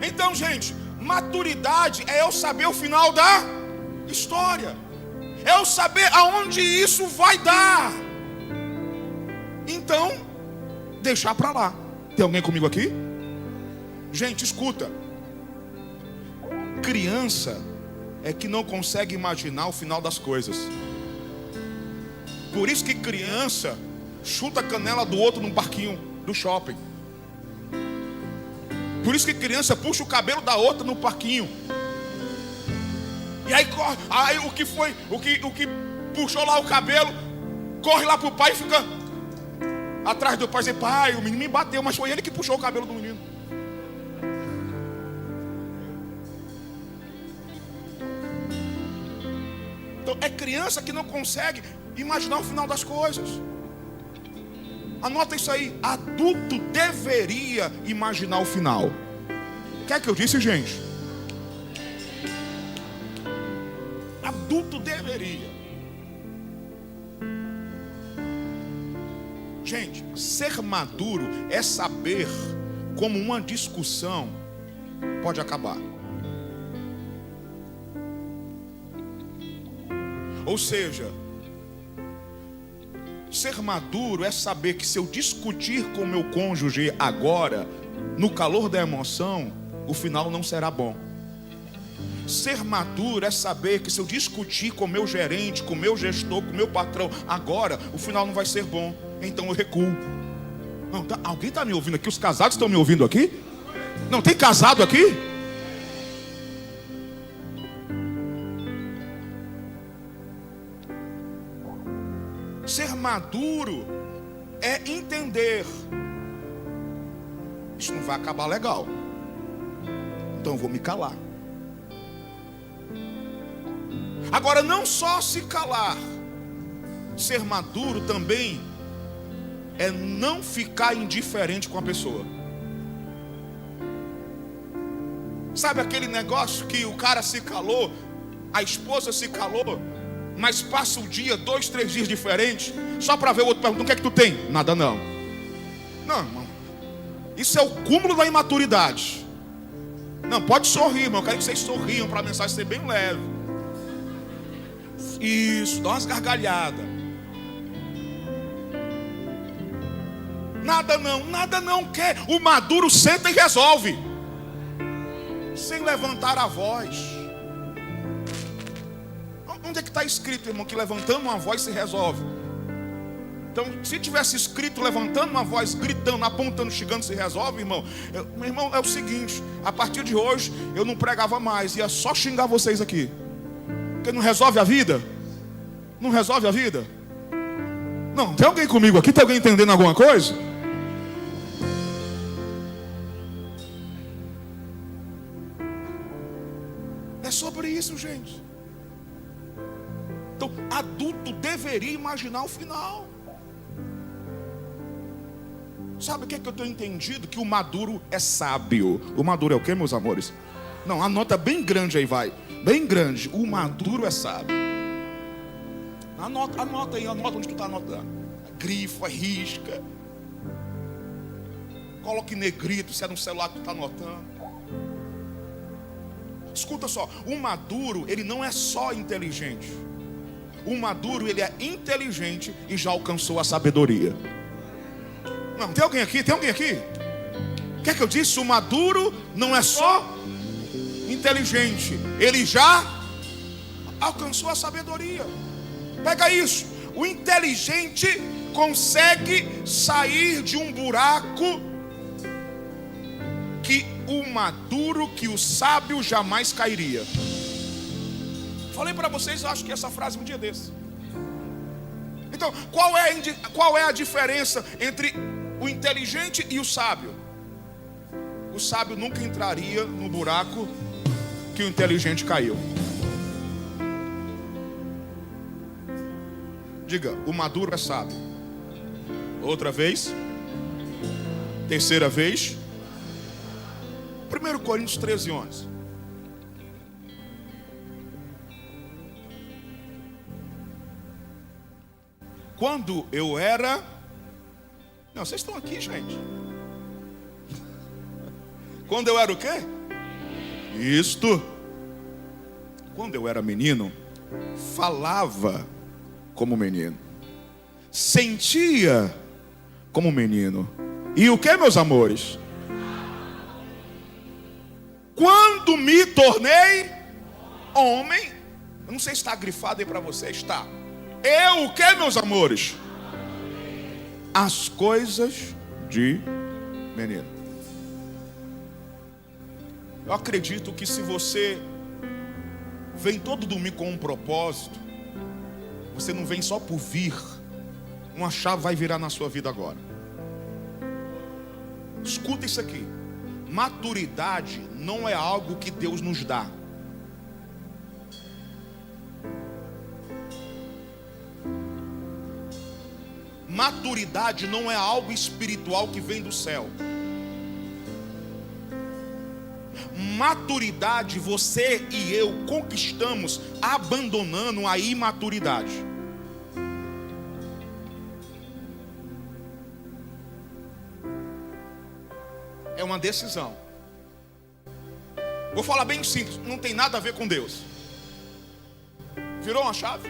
Então, gente, maturidade é eu saber o final da história. É eu saber aonde isso vai dar. Então, deixar para lá. Tem alguém comigo aqui? Gente, escuta. Criança é que não consegue imaginar o final das coisas. Por isso que criança chuta a canela do outro num parquinho do shopping. Por isso que criança puxa o cabelo da outra no parquinho. E aí corre, aí o que puxou lá o cabelo, corre lá pro pai e fica atrás do pai e diz: pai, o menino me bateu, mas foi ele que puxou o cabelo do menino. Então é criança que não consegue imaginar o final das coisas. Anota isso aí. Adulto deveria imaginar o final. O que é que eu disse, gente? Adulto deveria. Gente, ser maduro é saber como uma discussão pode acabar. Ou seja, ser maduro é saber que se eu discutir com meu cônjuge agora, no calor da emoção, o final não será bom. Ser maduro é saber que se eu discutir com meu gerente, com meu gestor, com meu patrão agora, o final não vai ser bom. Então eu recuo. Não, alguém está me ouvindo aqui? Os casados estão me ouvindo aqui? Não, tem casado aqui? Ser maduro é entender: isso não vai acabar legal, então eu vou me calar. Agora, não só se calar, ser maduro também é não ficar indiferente com a pessoa. Sabe aquele negócio que o cara se calou, a esposa se calou, mas passa o dia, 2, 3 dias diferentes, só para ver o outro perguntando: o que é que tu tem? Nada não. Não, irmão, isso é o cúmulo da imaturidade. Não, pode sorrir, irmão, eu quero que vocês sorriam para a mensagem ser bem leve. Isso, dá umas gargalhadas. Nada não quer. O maduro senta e resolve, sem levantar a voz. Onde é que está escrito, irmão, que levantando uma voz se resolve? Então, se tivesse escrito levantando uma voz, gritando, apontando, xingando, se resolve, irmão, meu irmão, é o seguinte: a partir de hoje eu não pregava mais, ia só xingar vocês aqui. Porque não resolve a vida? Não resolve a vida? Não, tem alguém comigo aqui? Tem alguém entendendo alguma coisa? É sobre isso, gente. Então, adulto deveria imaginar o final. Sabe o que é que eu tenho entendido? Que o maduro é sábio. O maduro é o que, meus amores? Não, anota bem grande aí, vai. Bem grande. O maduro é sábio. Anota aí, anota onde tu está anotando. Grifa, risca. Coloque em negrito, se é no celular que tu está anotando. Escuta só, o maduro, ele não é só inteligente. O maduro, ele é inteligente e já alcançou a sabedoria. Não, tem alguém aqui? Tem alguém aqui? O que é que eu disse? O maduro não é só inteligente, ele já alcançou a sabedoria. Pega isso. O inteligente consegue sair de um buraco que o maduro, que o sábio jamais cairia. Falei para vocês, eu acho que essa frase um dia desse. Então, qual é a diferença entre o inteligente e o sábio? O sábio nunca entraria no buraco que o inteligente caiu. Diga, o maduro é sábio. Outra vez. Terceira vez. 1 Coríntios 13, 11. Quando eu era... Não, vocês estão aqui, gente. Quando eu era o quê? Isto. Quando eu era menino, falava como menino, sentia como menino. E o que, meus amores? Quando me tornei homem, eu não sei se está grifado aí para você, está. Eu o que, meus amores? As coisas de menino. Eu acredito que se você vem todo domingo com um propósito, você não vem só por vir. Uma chave vai virar na sua vida agora. Escuta isso aqui. Maturidade não é algo que Deus nos dá. Maturidade não é algo espiritual que vem do céu. Maturidade você e eu conquistamos abandonando a imaturidade. É uma decisão. Vou falar bem simples, não tem nada a ver com Deus. Virou uma chave?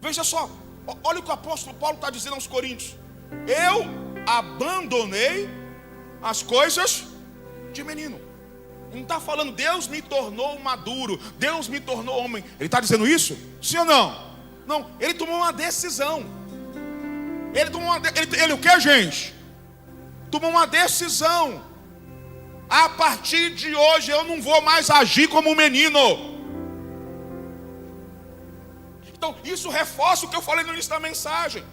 Veja só, olha o que o apóstolo Paulo está dizendo aos Coríntios. Eu abandonei as coisas de menino. Ele não está falando Deus me tornou maduro, Deus me tornou homem. Ele está dizendo isso? Sim ou não? Não, ele tomou uma decisão. Ele o que, gente? Tomou uma decisão. A partir de hoje eu não vou mais agir como um menino. Então isso reforça o que eu falei no início da mensagem.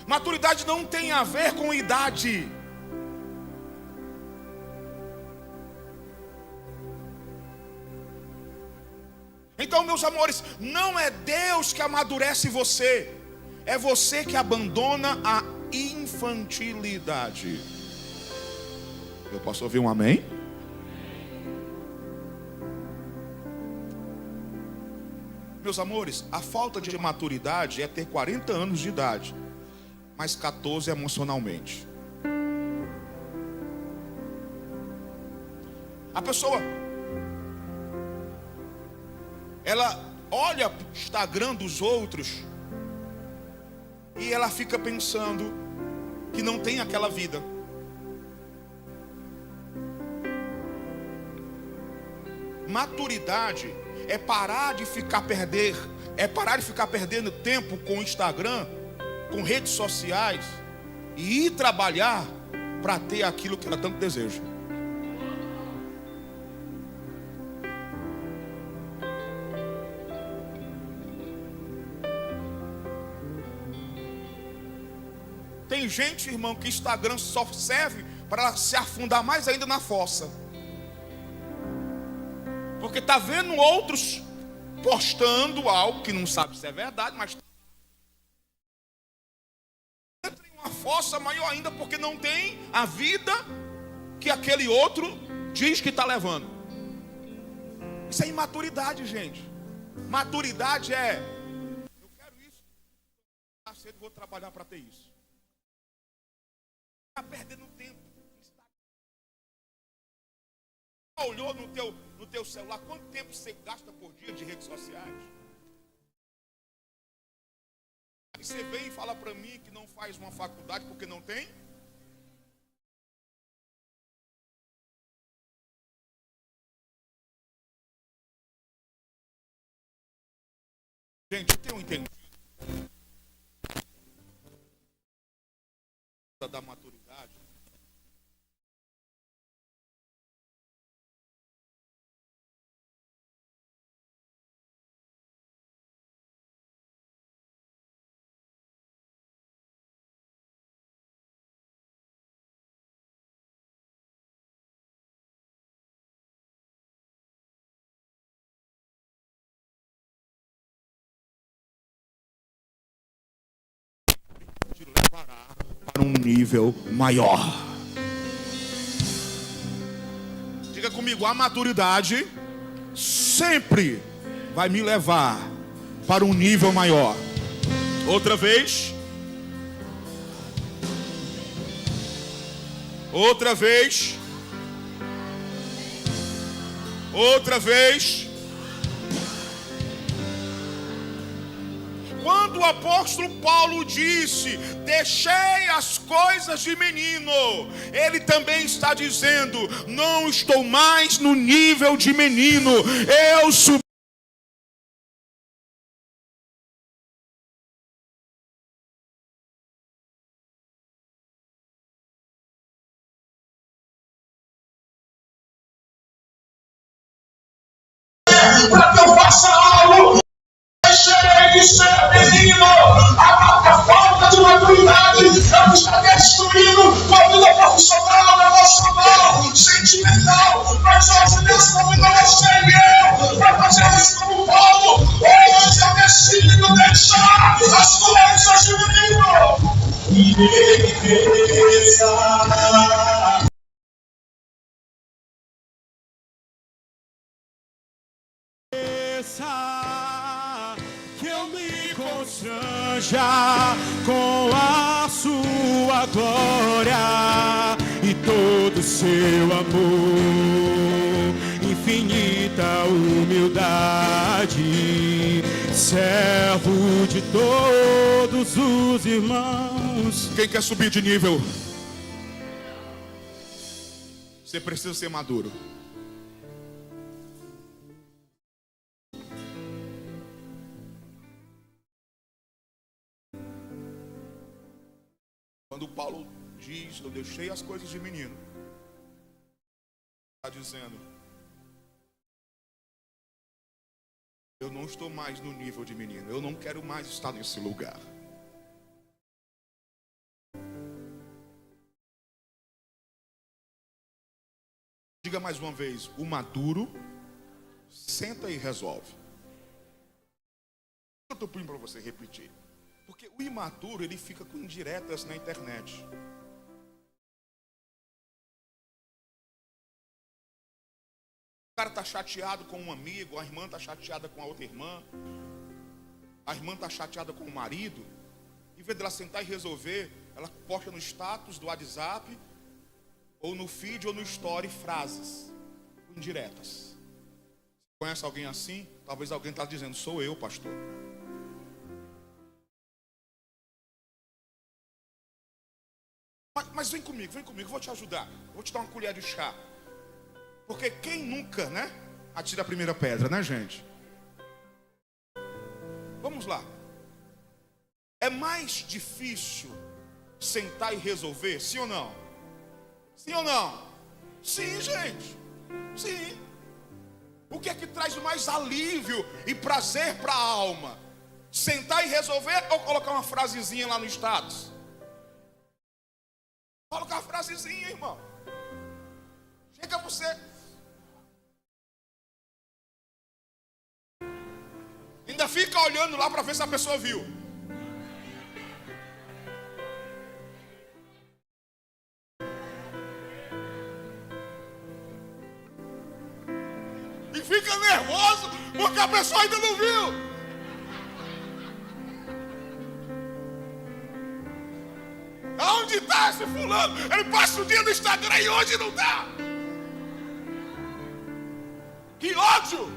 Maturidade não tem a ver com idade. Então, meus amores, não é Deus que amadurece você, é você que abandona a infantilidade. Eu posso ouvir um amém? Meus amores, a falta de maturidade é ter 40 anos de idade, mas 14 emocionalmente. A pessoa, ela olha o Instagram dos outros e ela fica pensando que não tem aquela vida. Maturidade é parar de ficar perdendo tempo com o Instagram, com redes sociais e ir trabalhar para ter aquilo que ela tanto deseja. Tem gente, irmão, que Instagram só serve para se afundar mais ainda na fossa. Porque está vendo outros postando algo que não sabe se é verdade, mas entra em uma fossa maior ainda porque não tem a vida que aquele outro diz que está levando. Isso é imaturidade, gente. Maturidade é: eu quero isso, cedo vou trabalhar para ter isso. Está perdendo tempo. Olhou no teu celular quanto tempo você gasta por dia de redes sociais? Aí você vem e fala para mim que não faz uma faculdade porque não tem? Gente, eu tenho entendido da maturidade. Parar. um nível maior. Diga comigo, a maturidade sempre vai me levar para um nível maior. Outra vez. Outra vez. Outra vez. Quando o apóstolo Paulo disse, deixei as coisas de menino, ele também está dizendo, não estou mais no nível de menino, eu subi. Para que eu faça algo, deixei de ser menino. A falta de maturidade é o que está destruindo tua vida profissional, emocional, sentimental. Mas hoje Deus convida você e eu para fazermos como Paulo. Hoje eu decido deixar as coisas de menino. Que eu me constranja com a sua glória e todo seu amor, infinita humildade, servo de todos os irmãos. Quem quer subir de nível? Você precisa ser maduro. Quando Paulo diz, eu deixei as coisas de menino, está dizendo, eu não estou mais no nível de menino, eu não quero mais estar nesse lugar. Diga mais uma vez, o maduro senta e resolve. Eu estou pedindo para você repetir. Porque o imaturo, ele fica com indiretas na internet. O cara está chateado com um amigo, a irmã está chateada com a outra irmã, a irmã está chateada com o marido. Em vez dela sentar e resolver, ela posta no status do WhatsApp, ou no feed, ou no story, frases indiretas. Conhece alguém assim? Talvez alguém está dizendo, sou eu, pastor. Mas vem comigo, vou te ajudar. Vou te dar uma colher de chá. Porque quem nunca, né? Atira a primeira pedra, né, gente? Vamos lá. É mais difícil sentar e resolver, sim ou não? Sim ou não? Sim, gente. Sim. O que é que traz mais alívio e prazer para a alma? Sentar e resolver ou colocar uma frasezinha lá no status? Colocar uma frasezinha, irmão. Chega você. Ainda fica olhando lá para ver se a pessoa viu. E fica nervoso porque a pessoa ainda não viu. Aonde está esse fulano? Ele passa o dia no Instagram e hoje não está. Que ódio!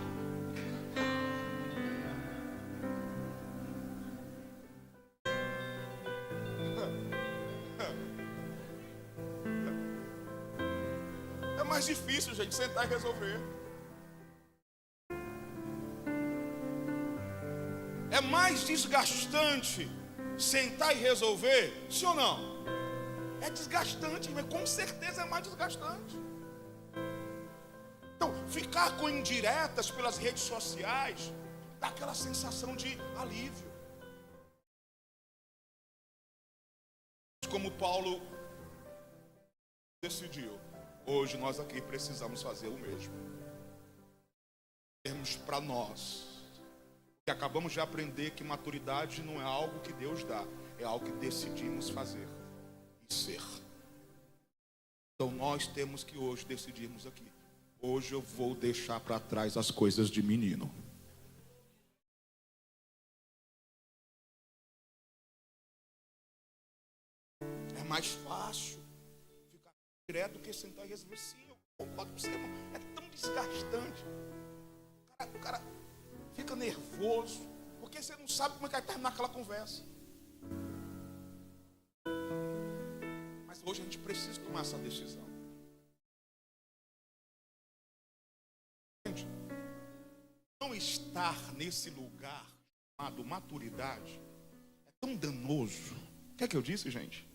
É mais difícil, gente, sentar e resolver. É mais desgastante sentar e resolver, sim ou não? É desgastante, mas com certeza é mais desgastante. Então, ficar com indiretas pelas redes sociais dá aquela sensação de alívio. Como Paulo decidiu, hoje nós aqui precisamos fazer o mesmo. Termos para nós. Que acabamos de aprender que maturidade não é algo que Deus dá, é algo que decidimos fazer. ser. Então nós temos que hoje decidirmos aqui. Hoje eu vou deixar para trás as coisas de menino. É mais fácil ficar direto do que sentar e resolver. Sim, eu concordo com você, irmão. É tão desgastante. O cara fica nervoso, porque você não sabe como é que vai terminar aquela conversa. Mas hoje a gente precisa tomar essa decisão. Gente, não estar nesse lugar chamado maturidade é tão danoso. O que é que eu disse, gente?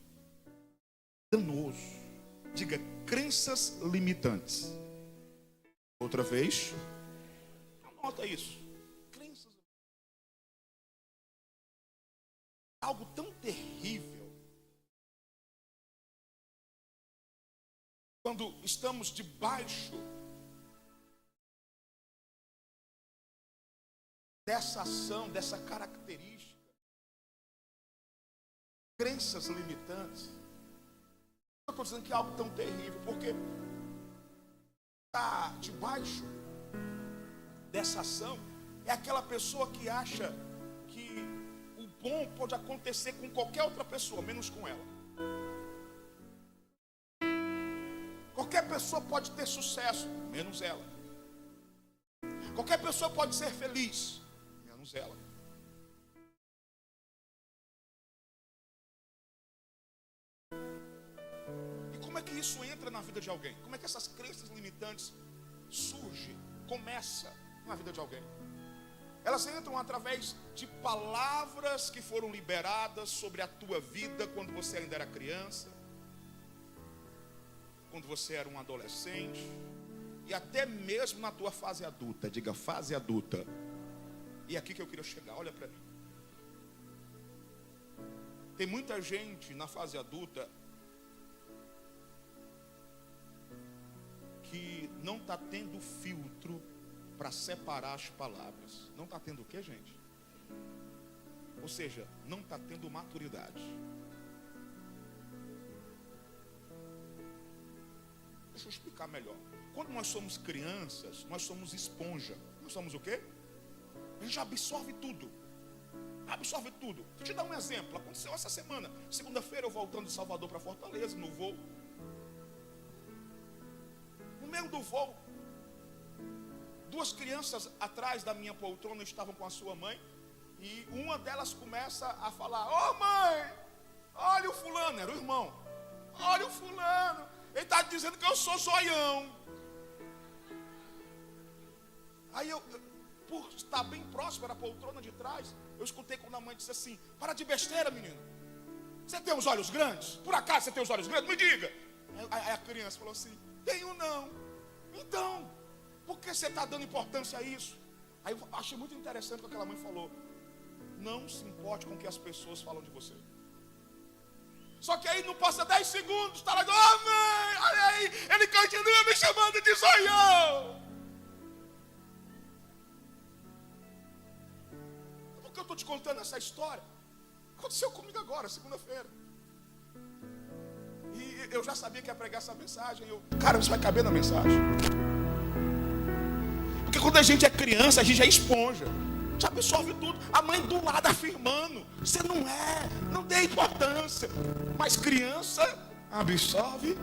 Danoso. Diga, crenças limitantes. Outra vez. Anota isso. Crenças limitantes. Algo tão terrível. Quando estamos debaixo dessa ação, dessa característica, crenças limitantes, eu estou dizendo que é algo tão terrível, porque está debaixo dessa ação, é aquela pessoa que acha que o bom pode acontecer com qualquer outra pessoa, menos com ela. Qualquer pessoa pode ter sucesso, menos ela. Qualquer pessoa pode ser feliz, menos ela. E como é que isso entra na vida de alguém? Como é que essas crenças limitantes surgem, começam na vida de alguém? Elas entram através de palavras que foram liberadas sobre a tua vida quando você ainda era criança, quando você era um adolescente, e até mesmo na tua fase adulta. Diga, fase adulta. E é aqui que eu queria chegar, olha para mim. Tem muita gente na fase adulta que não está tendo filtro para separar as palavras. Não está tendo o quê, gente? Ou seja, não está tendo maturidade. Deixa eu explicar melhor. Quando nós somos crianças, nós somos esponja. Nós somos o quê? A gente absorve tudo. Absorve tudo. Vou te dar um exemplo. Aconteceu essa semana. Segunda-feira eu voltando de Salvador para Fortaleza, no voo. No meio do voo, duas crianças atrás da minha poltrona estavam com a sua mãe. E uma delas começa a falar: "Ô mãe, olha o fulano", era o irmão. "Olha o fulano, ele está dizendo que eu sou zoião". Aí eu, por estar bem próximo da poltrona de trás, eu escutei quando a mãe disse assim: "Para de besteira, menino. Você tem os olhos grandes? Por acaso você tem os olhos grandes? Me diga". Aí a criança falou assim: "Tenho não". "Então, por que você está dando importância a isso?" Aí eu achei muito interessante o que aquela mãe falou: "Não se importe com o que as pessoas falam de você". Só que aí não passa 10 segundos, está lá: "Ô mãe, olha aí, ele continua me chamando de zoião". Por que eu estou te contando essa história? Aconteceu comigo agora, segunda-feira. E eu já sabia que ia pregar essa mensagem. Cara, isso vai caber na mensagem. Porque quando a gente é criança, a gente é esponja. Já absorve tudo. A mãe do lado afirmando: "Você não é, não dê importância". Mas criança absorve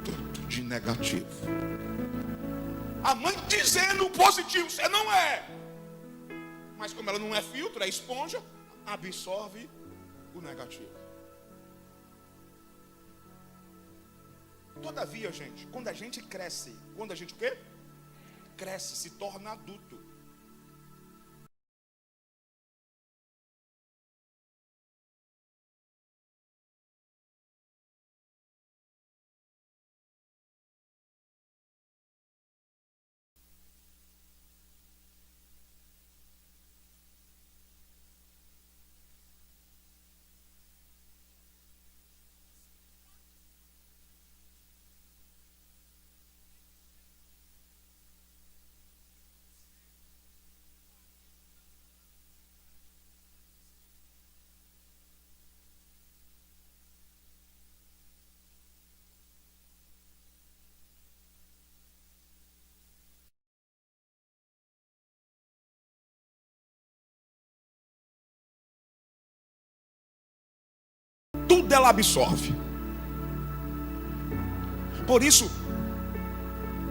tudo de negativo. A mãe dizendo o positivo: "Você não é". Mas como ela não é filtro, é esponja, absorve o negativo. Todavia, gente, quando a gente cresce, quando a gente o quê? Cresce, se torna adulto. tudo ela absorve. Por isso,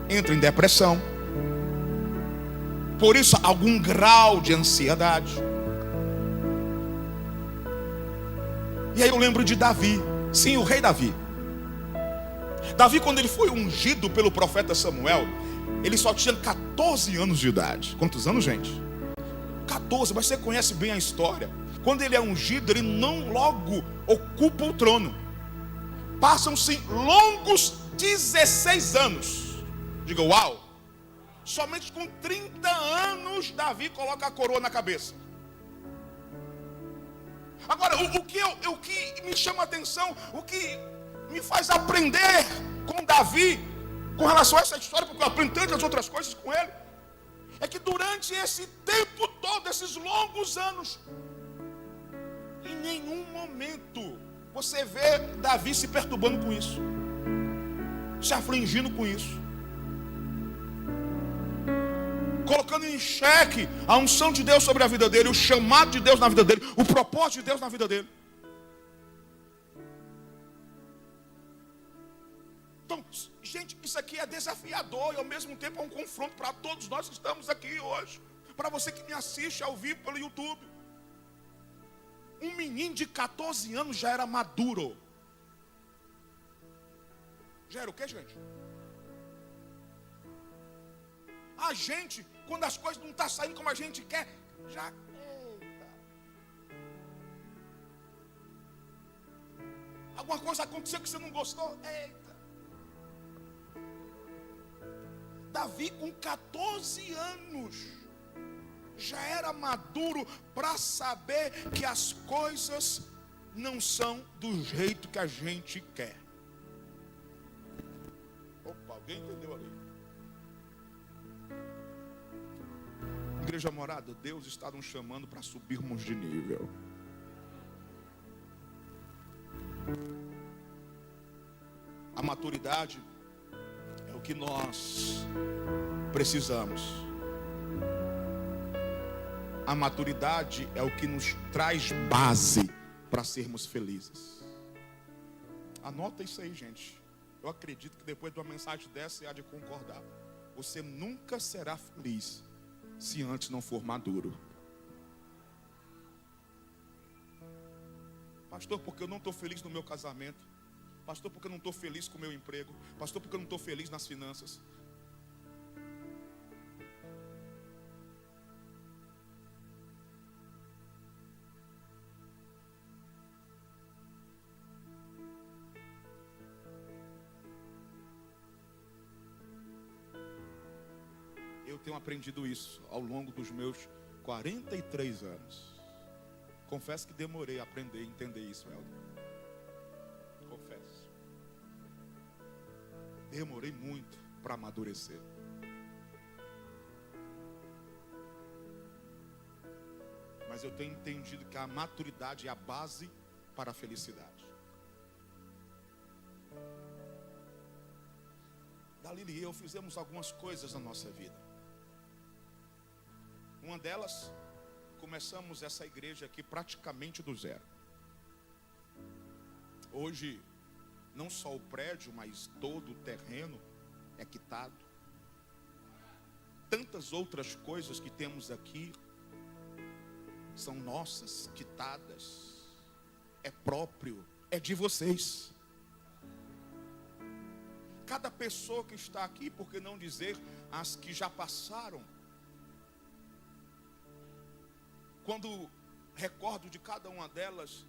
entra em depressão. Por isso, algum grau de ansiedade. E aí eu lembro de Davi. Sim, o rei Davi. Davi, quando ele foi ungido pelo profeta Samuel, ele só tinha 14 anos de idade. Quantos anos, gente? 14, mas você conhece bem a história. Quando ele é ungido, ele não logo ocupa o trono. Passam-se longos 16 anos. Diga, uau! Somente com 30 anos, Davi coloca a coroa na cabeça. Agora, o que me chama a atenção, o que me faz aprender com Davi, com relação a essa história, porque eu aprendo tantas outras coisas com ele, é que durante esse tempo todo, esses longos anos, em nenhum momento você vê Davi se perturbando com isso, se afligindo com isso, colocando em xeque a unção de Deus sobre a vida dele, o chamado de Deus na vida dele, o propósito de Deus na vida dele. Então, gente, isso aqui é desafiador e ao mesmo tempo é um confronto para todos nós que estamos aqui hoje. Para você que me assiste ao vivo pelo YouTube. Um menino de 14 anos já era maduro. Já era o quê, gente? A gente, quando as coisas não estão saindo como a gente quer, já... Eita. Alguma coisa aconteceu que você não gostou? Eita. Davi, com 14 anos, já era maduro para saber que as coisas não são do jeito que a gente quer. Opa, alguém entendeu ali? Igreja Morada, Deus está nos chamando para subirmos de nível. A maturidade é o que nós precisamos. A maturidade é o que nos traz base para sermos felizes. Anota isso aí, gente. Eu acredito que depois de uma mensagem dessa você há de concordar. Você nunca será feliz se antes não for maduro. Pastor, porque eu não estou feliz no meu casamento. Pastor, porque eu não estou feliz com o meu emprego. Pastor, porque eu não estou feliz nas finanças. Eu tenho aprendido isso ao longo dos meus 43 anos. Confesso que demorei a aprender e entender isso, Helder. Confesso. Demorei muito para amadurecer. Mas eu tenho entendido que a maturidade é a base para a felicidade. Dalila e eu fizemos algumas coisas na nossa vida. Uma delas, começamos essa igreja aqui praticamente do zero. Hoje, não só o prédio, mas todo o terreno é quitado. Tantas outras coisas que temos aqui são nossas, quitadas. É próprio, é de vocês. Cada pessoa que está aqui, por que não dizer as que já passaram, quando recordo de cada uma delas,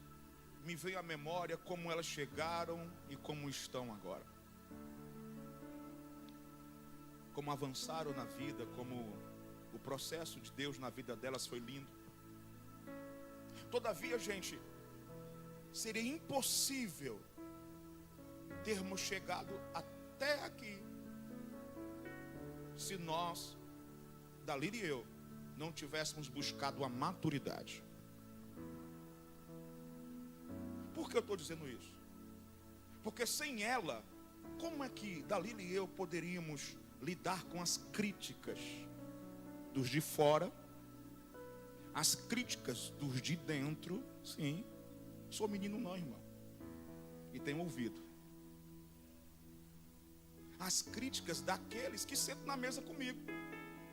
me vem à memória como elas chegaram e como estão agora. Como avançaram na vida, como o processo de Deus na vida delas foi lindo. Todavia, gente, seria impossível termos chegado até aqui se nós, Dalila e eu, não tivéssemos buscado a maturidade. Por que eu estou dizendo isso? Porque sem ela, como é que Dalila e eu poderíamos lidar com as críticas dos de fora, as críticas dos de dentro? Sim, sou menino não, irmão. e tenho ouvido as críticas daqueles que sentam na mesa comigo.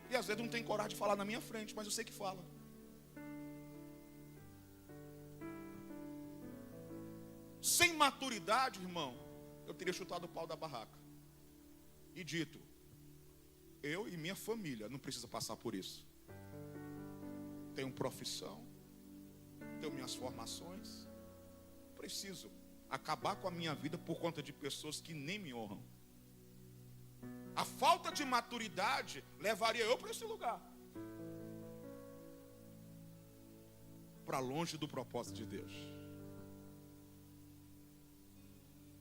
E às vezes não tem coragem de falar na minha frente, mas eu sei que fala. Sem maturidade, irmão, eu teria chutado o pau da barraca e dito: eu e minha família não precisa passar por isso. Tenho profissão, tenho minhas formações, preciso acabar com a minha vida por conta de pessoas que nem me honram. A falta de maturidade levaria eu para esse lugar, para longe do propósito de Deus,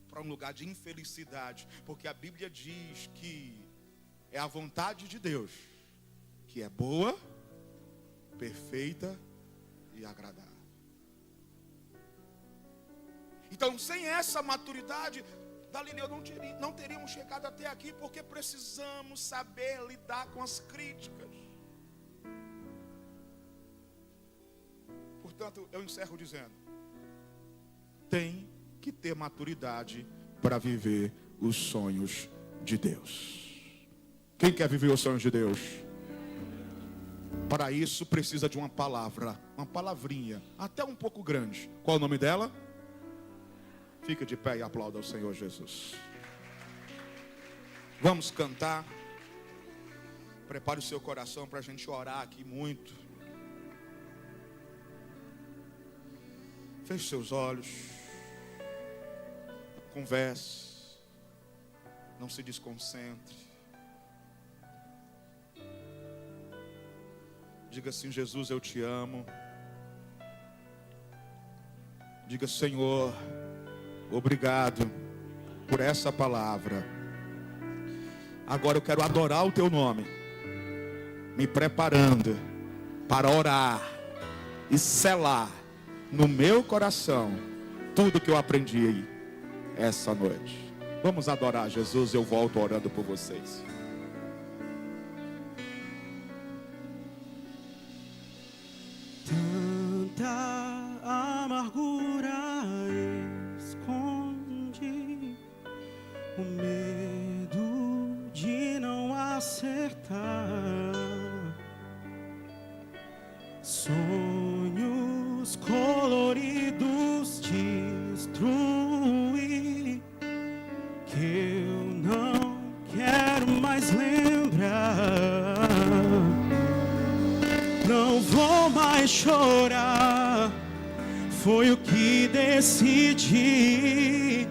para um lugar de infelicidade, porque a Bíblia diz que é a vontade de Deus que é boa, perfeita e agradável. Então, sem essa maturidade, Dalila, eu não teríamos chegado até aqui, porque precisamos saber lidar com as críticas. Portanto, eu encerro dizendo: tem que ter maturidade para viver os sonhos de Deus. Quem quer viver os sonhos de Deus? Para isso precisa de uma palavra, uma palavrinha, até um pouco grande. Qual o nome dela? Fica de pé e aplauda ao Senhor Jesus. Vamos cantar. Prepare o seu coração para a gente orar aqui muito. Feche seus olhos. Converse. Não se desconcentre. Diga assim: Jesus, eu te amo. Diga: Senhor, obrigado por essa palavra. Agora eu quero adorar o teu nome, me preparando para orar e selar no meu coração tudo que eu aprendi essa noite. Vamos adorar Jesus. Eu volto orando por vocês. Tanta amargura esconde o medo de não acertar. Sonhos coloridos destruir, que eu não quero mais lembrar. Não vou mais chorar, foi o que decidi.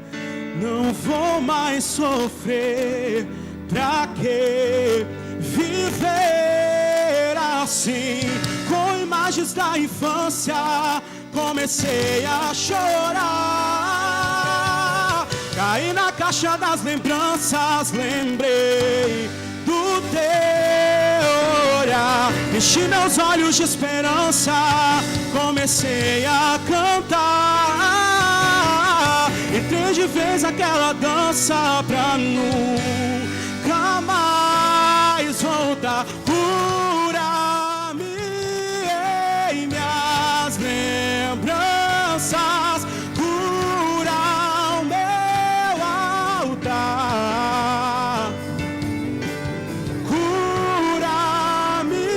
Não vou mais sofrer, pra que viver assim? Com imagens da infância comecei a chorar. Caí na caixa das lembranças, lembrei do teu olhar. Enchi meus olhos de esperança, comecei a cantar. Entrei de vez aquela dança pra nunca mais voltar. Cura-me em minhas lembranças, cura o meu altar. Cura-me,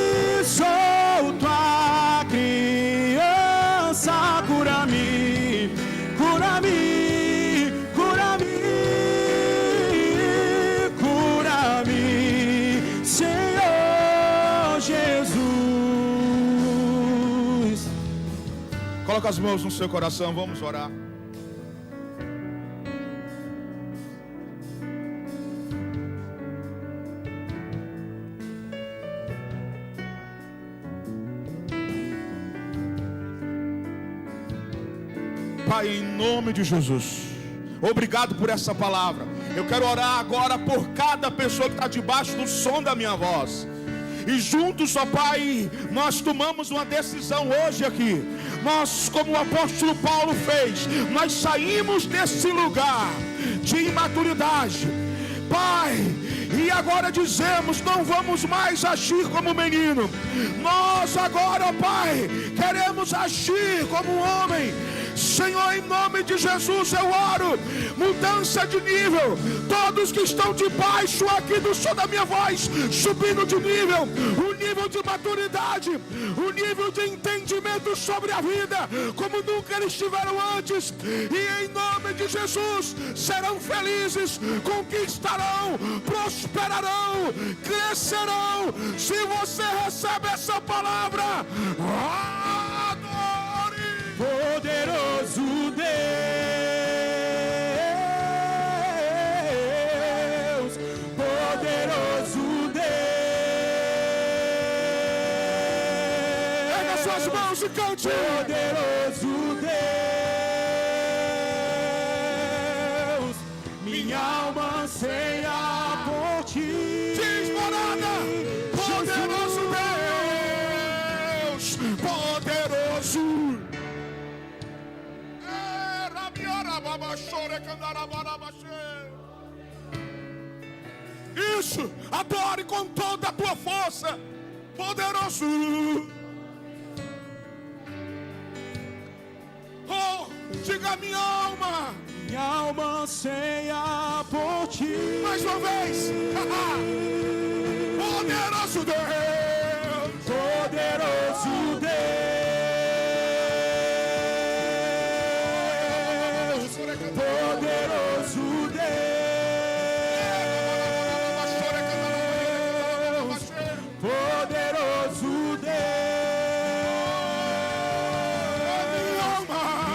sou tua criança. Cura-me, cura-me, cura-me, cura-me, Senhor Jesus. Coloca as mãos no seu coração, vamos orar. Pai, em nome de Jesus, obrigado por essa palavra. Eu quero orar agora por cada pessoa que está debaixo do som da minha voz. E juntos, ó Pai, nós tomamos uma decisão hoje aqui. Nós, como o apóstolo Paulo fez, nós saímos desse lugar de imaturidade, Pai, E agora dizemos: não vamos mais agir como menino. Nós agora, ó Pai, queremos agir como um homem. Senhor, em nome de Jesus eu oro, mudança de nível. Todos que estão debaixo aqui do som da minha voz, subindo de nível, o nível de maturidade, o nível de entendimento sobre a vida, como nunca eles tiveram antes. E em nome de Jesus, serão felizes, conquistarão, prosperarão, crescerão. Se você recebe essa palavra, adore. Poderoso Deus, poderoso Deus, pega suas mãos e cante. Poderoso Deus, minha alma anseia por ti. Diz, morada, poderoso Deus, poderoso. Isso, adore com toda a tua força, poderoso. Oh, diga: minha alma anseia por ti. Mais uma vez. Poderoso Deus, poderoso Deus, poderoso Deus, poderoso Deus,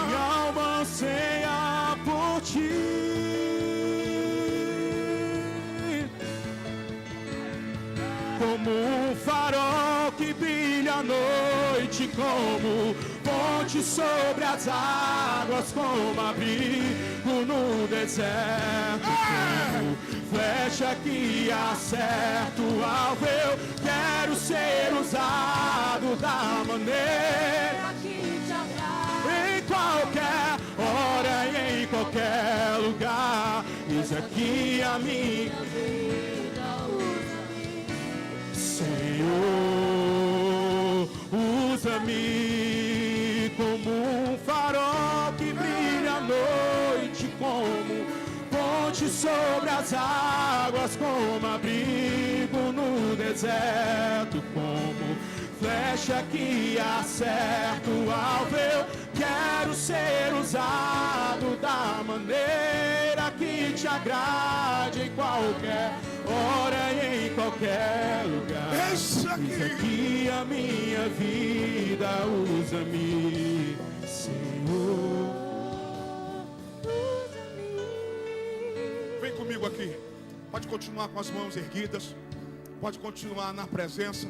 minha alma anseia por ti. Como um farol que brilha à noite, como ponte sobre as águas, como abrigo no deserto, como flecha que acerta o alvo. Eu quero ser usado da maneira que te agrada, em qualquer hora e em qualquer lugar. Eis aqui a minha vida, Senhor, usa-me como um farol que brilha à noite, como ponte sobre as águas, como abrigo no deserto, como flecha que acerta o alvo. Eu quero ser usado da maneira que te agrade, em qualquer hora e em qualquer lugar. Eis aqui a minha vida, usa-me, Senhor. Vem comigo aqui. Pode continuar com as mãos erguidas. Pode continuar na presença.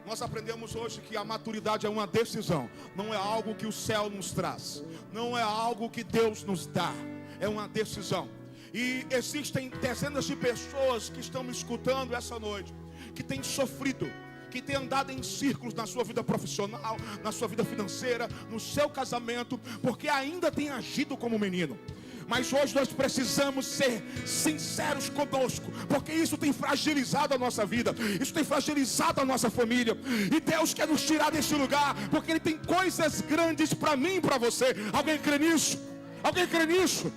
Nós aprendemos hoje que a maturidade é uma decisão. Não é algo que o céu nos traz. Não é algo que Deus nos dá. É uma decisão. E existem dezenas de pessoas que estão me escutando essa noite, que têm sofrido, que têm andado em círculos na sua vida profissional, na sua vida financeira, no seu casamento, porque ainda têm agido como menino. Mas hoje nós precisamos ser sinceros conosco, porque isso tem fragilizado a nossa vida, isso tem fragilizado a nossa família. E Deus quer nos tirar desse lugar, porque Ele tem coisas grandes para mim e para você. Alguém crê nisso? Alguém crê nisso?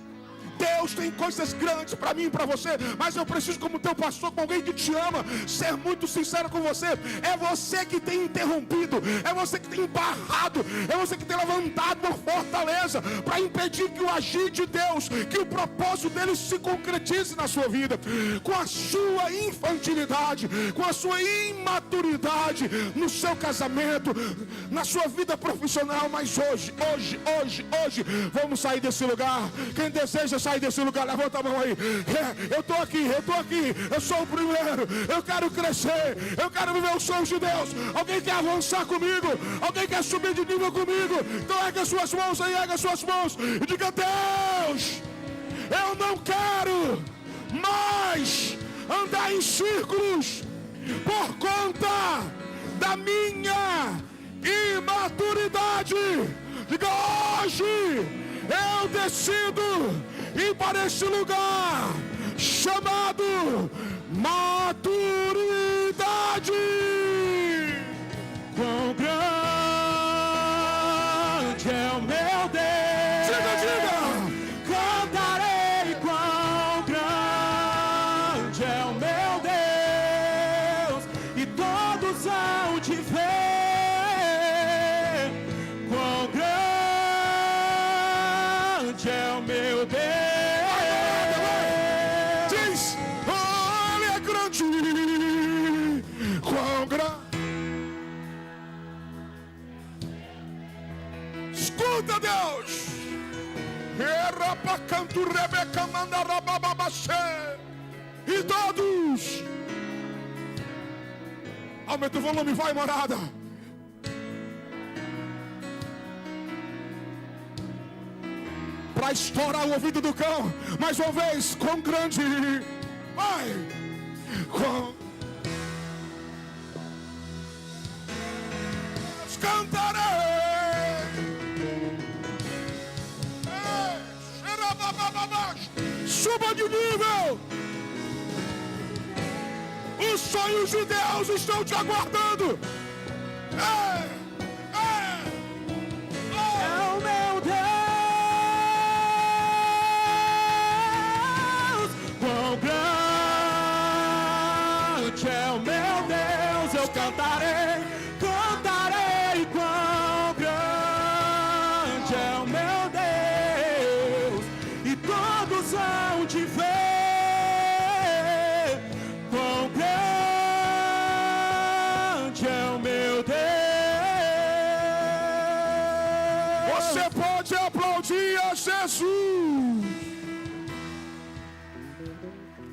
Deus tem coisas grandes para mim e para você, mas eu preciso, como teu pastor, com alguém que te ama, ser muito sincero com você. É você que tem interrompido, é você que tem embarrado, é você que tem levantado uma fortaleza para impedir que o agir de Deus, que o propósito dele se concretize na sua vida. Com a sua infantilidade, com a sua imaturidade no seu casamento, na sua vida profissional. Mas hoje, vamos sair desse lugar. Quem deseja sair desse lugar, levanta a mão aí. Eu tô aqui, eu sou o primeiro. Eu quero crescer, eu quero viver os sonhos de Deus. Alguém quer avançar comigo? Alguém quer subir de nível comigo? Então erga suas mãos aí, erga suas mãos e diga: Deus, eu não quero mais andar em círculos por conta da minha imaturidade. Diga: hoje eu decido ir para esse lugar chamado maturidade. Quão grande é o meu Deus. Diga, diga. Cantarei quão grande é o meu Deus, e todos hão de ver quão grande é o meu Deus. Diz, ele é grande. Quão grande. Escuta, Deus. E todos. Aumenta o volume, vai, morada. Para estourar o ouvido do cão. Mais uma vez, quão grande. Vai. Quão. Cantarei. Suba de nível. Os sonhos de Deus estão te aguardando. É o meu Deus. Quão grande é o meu Deus. Eu cantarei, cantarei. Quão grande é o meu Deus, e todos hão de ver quão grande é o meu Deus. Você pode aplaudir a Jesus.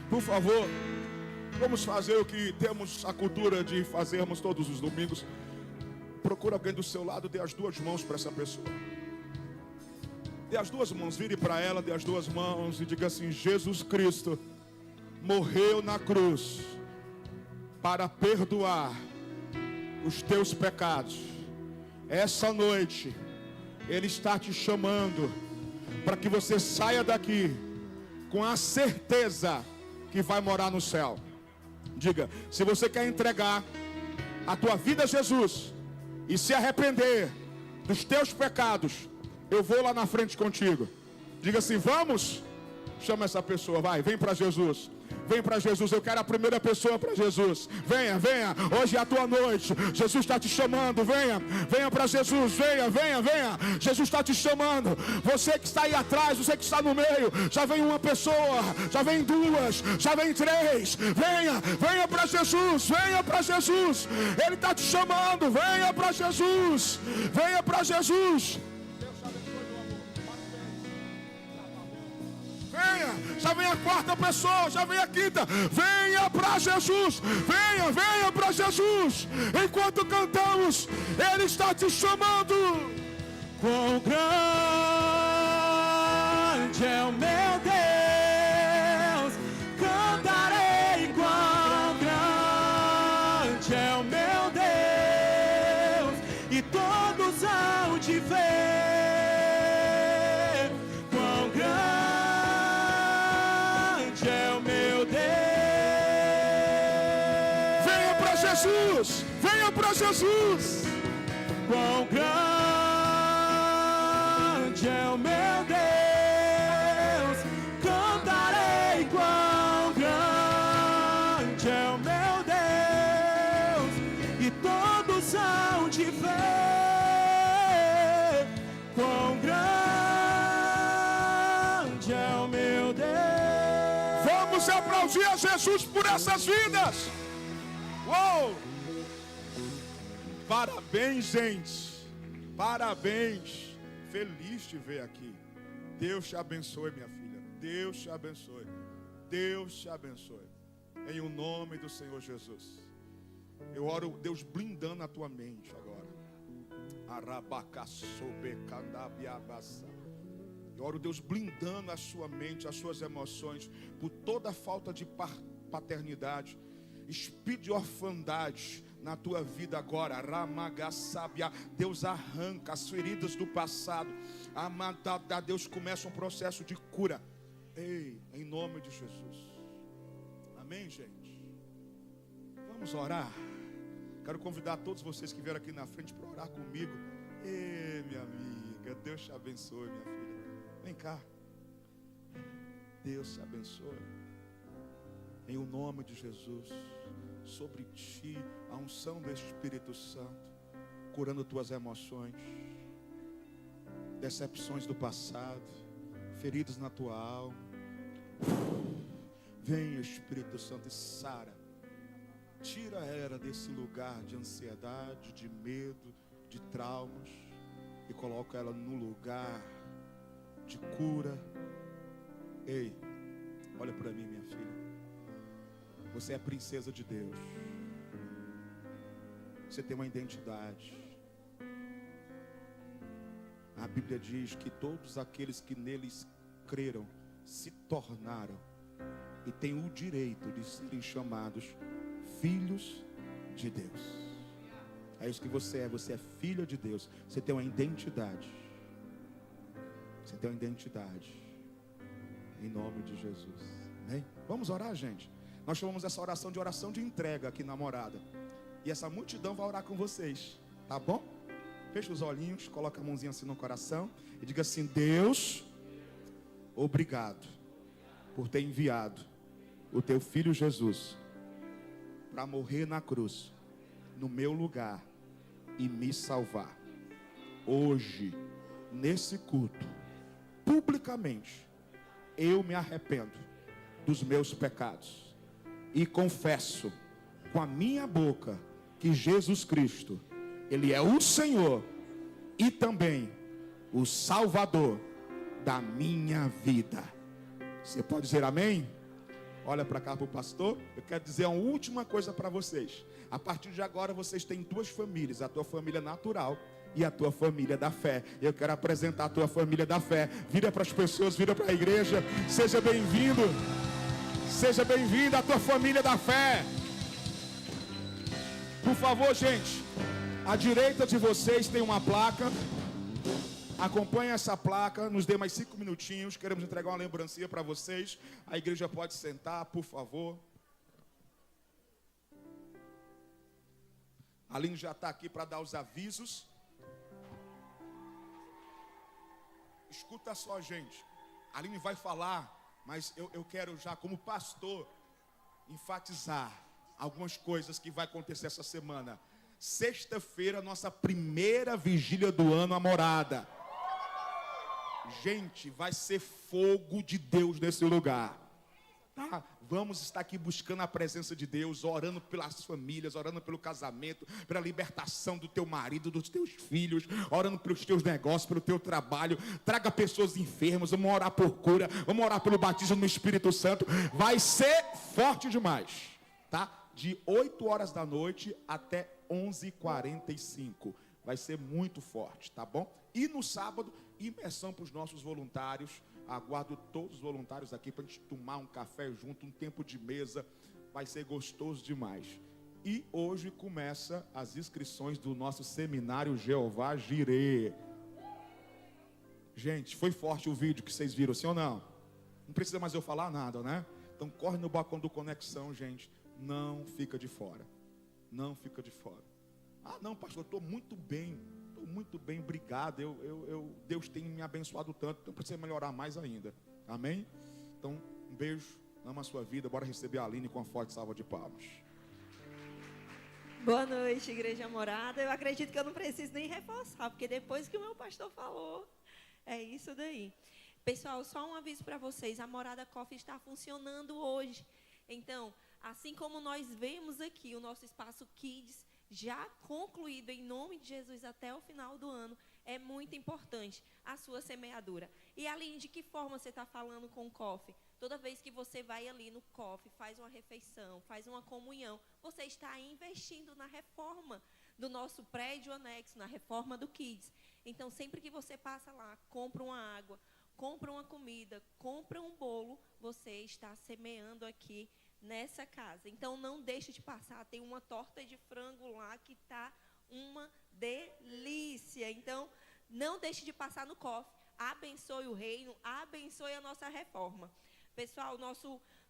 Por favor, vamos fazer o que temos a cultura de fazermos todos os domingos. Procura alguém do seu lado, dê as duas mãos para essa pessoa. Dê as duas mãos, vire para ela, dê as duas mãos e diga assim: Jesus Cristo morreu na cruz para perdoar os teus pecados. Essa noite Ele está te chamando para que você saia daqui com a certeza que vai morar no céu. Diga, se você quer entregar a tua vida a Jesus e se arrepender dos teus pecados, eu vou lá na frente contigo. Diga assim, vamos? Chama essa pessoa, vai, vem para Jesus. Vem para Jesus, eu quero a primeira pessoa para Jesus. Venha, venha, hoje é a tua noite. Jesus está te chamando, venha. Venha para Jesus, venha, venha, venha. Jesus está te chamando. Você que está aí atrás, você que está no meio, já vem uma pessoa, já vem duas, já vem três. Venha, venha para Jesus, venha para Jesus. Ele está te chamando, venha para Jesus. Venha para Jesus. Venha, já vem a quarta pessoa, já vem a quinta. Venha para Jesus, venha, venha para Jesus. Enquanto cantamos, Ele está te chamando. Quão grande é o meu Deus, cantarei. Quão grande é o meu Deus, e todos hão de ver. Jesus, venha para Jesus. Quão grande é o meu Deus, cantarei. Quão grande é o meu Deus, e todos hão de ver. Quão grande é o meu Deus. Vamos aplaudir a Jesus por essas vidas. Uou! Parabéns, gente. Parabéns. Feliz de ver aqui. Deus te abençoe, minha filha. Deus te abençoe. Deus te abençoe. Em o nome do Senhor Jesus. Eu oro, Deus, blindando a tua mente agora. Eu oro, Deus, blindando a sua mente, as suas emoções, por toda falta de paternidade, espírito de orfandade na tua vida agora. Ramagassabia. Deus arranca as feridas do passado. Deus começa um processo de cura. Ei, em nome de Jesus. Amém, gente? Vamos orar. Quero convidar todos vocês que vieram aqui na frente para orar comigo. Ei, minha amiga, Deus te abençoe, minha filha. Vem cá. Deus te abençoe. Em o nome de Jesus, sobre ti a unção do Espírito Santo, curando tuas emoções, decepções do passado, feridas na tua alma. Vem, Espírito Santo, e sara. Tira ela desse lugar de ansiedade, de medo, de traumas, e coloca ela no lugar de cura. Ei, olha para mim, minha filha. Você é princesa de Deus. Você tem uma identidade. A Bíblia diz que todos aqueles que neles creram se tornaram e têm o direito de serem chamados filhos de Deus. É isso que você é filha de Deus. Você tem uma identidade. Você tem uma identidade. Em nome de Jesus. Amém? Vamos orar, gente. Nós chamamos essa oração de entrega aqui na morada. E essa multidão vai orar com vocês. Tá bom? Fecha os olhinhos, coloca a mãozinha assim no coração e diga assim: Deus, obrigado por ter enviado o teu filho Jesus para morrer na cruz, no meu lugar, e me salvar. Hoje, nesse culto, publicamente, eu me arrependo dos meus pecados e confesso com a minha boca que Jesus Cristo, Ele é o Senhor e também o Salvador da minha vida. Você pode dizer amém? Olha para cá para o pastor. Eu quero dizer uma última coisa para vocês. A partir de agora vocês têm duas famílias: a tua família natural e a tua família da fé. Eu quero apresentar a tua família da fé. Vira para as pessoas, vira para a igreja. Seja bem-vindo. Seja bem-vindo à tua família da fé. Por favor, gente, à direita de vocês tem uma placa. Acompanhe essa placa, nos dê mais 5 minutinhos. Queremos entregar uma lembrancinha para vocês. A igreja pode sentar, por favor. A Aline já está aqui para dar os avisos. Escuta só, gente. A Aline vai falar, mas eu quero já, como pastor, enfatizar algumas coisas que vai acontecer essa semana. Sexta-feira, nossa primeira vigília do ano, a morada. Gente, vai ser fogo de Deus nesse lugar, tá? Vamos estar aqui buscando a presença de Deus, orando pelas famílias, orando pelo casamento, pela libertação do teu marido, dos teus filhos, orando pelos teus negócios, pelo teu trabalho. Traga pessoas enfermas, vamos orar por cura, vamos orar pelo batismo no Espírito Santo. Vai ser forte demais, tá? De 8 horas da noite até 11h45. Vai ser muito forte, tá bom? E no sábado, imersão para os nossos voluntários. Aguardo todos os voluntários aqui para a gente tomar um café junto, um tempo de mesa. Vai ser gostoso demais. E hoje começa as inscrições do nosso seminário Jeová Jireh. Gente, foi forte o vídeo que vocês viram, sim ou não? Não precisa mais eu falar nada, né? Então corre no balcão do Conexão, gente. Não fica de fora. Não fica de fora. Ah, não, pastor, eu estou muito bem, obrigado. Deus tem me abençoado tanto, então precisa melhorar mais ainda. Amém? Então, um beijo, ama a sua vida. Bora receber a Aline com uma forte salva de palmas. Boa noite, Igreja Morada. Eu acredito que eu não preciso nem reforçar, porque depois que o meu pastor falou, é isso daí. Pessoal, só um aviso para vocês: a Morada Coffee está funcionando hoje. Então, assim como nós vemos aqui o nosso espaço Kids já concluído em nome de Jesus até o final do ano, é muito importante a sua semeadura. E além de que forma você está falando com o Coffee? Toda vez que você vai ali no Coffee, faz uma refeição, faz uma comunhão, você está investindo na reforma do nosso prédio anexo, na reforma do Kids. Então, sempre que você passa lá, compra uma água, compra uma comida, compra um bolo, você está semeando aqui nessa casa. Então, não deixe de passar. Tem uma torta de frango lá que está uma delícia. Então, não deixe de passar no Coffee. Abençoe o reino, abençoe a nossa reforma. Pessoal,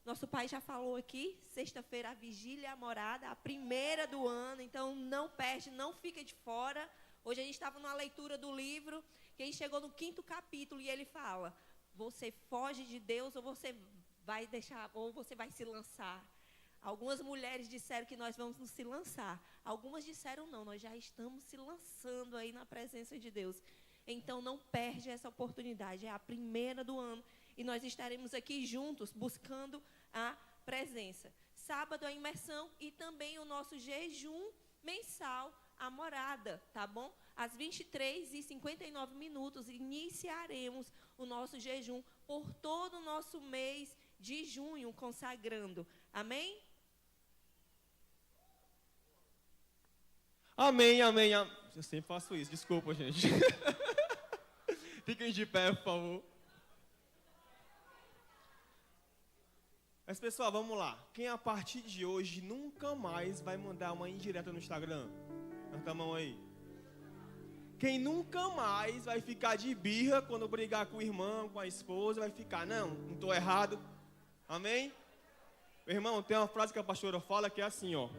Nosso pai já falou aqui, sexta-feira a vigília, a morada, a primeira do ano. Então, não perde, não fica de fora. Hoje a gente estava numa leitura do livro, que a gente chegou no 5º capítulo e ele fala: você foge de Deus ou você vai deixar, ou você vai se lançar. Algumas mulheres disseram que nós vamos nos se lançar. Algumas disseram não, nós já estamos se lançando aí na presença de Deus. Então não perde essa oportunidade, é a primeira do ano. E nós estaremos aqui juntos buscando a presença. Sábado a imersão e também o nosso jejum mensal, a morada, tá bom? Às 23h59 iniciaremos o nosso jejum por todo o nosso mês de junho, consagrando. Amém? Amém, amém, amém. Eu sempre faço isso, desculpa, gente. Fiquem de pé, por favor. Mas, pessoal, vamos lá. Quem a partir de hoje nunca mais vai mandar uma indireta no Instagram? Levanta a mão aí. Quem nunca mais vai ficar de birra quando brigar com o irmão, com a esposa, vai ficar, não estou errado. Amém? Meu irmão, tem uma frase que a pastora fala que é assim, ó.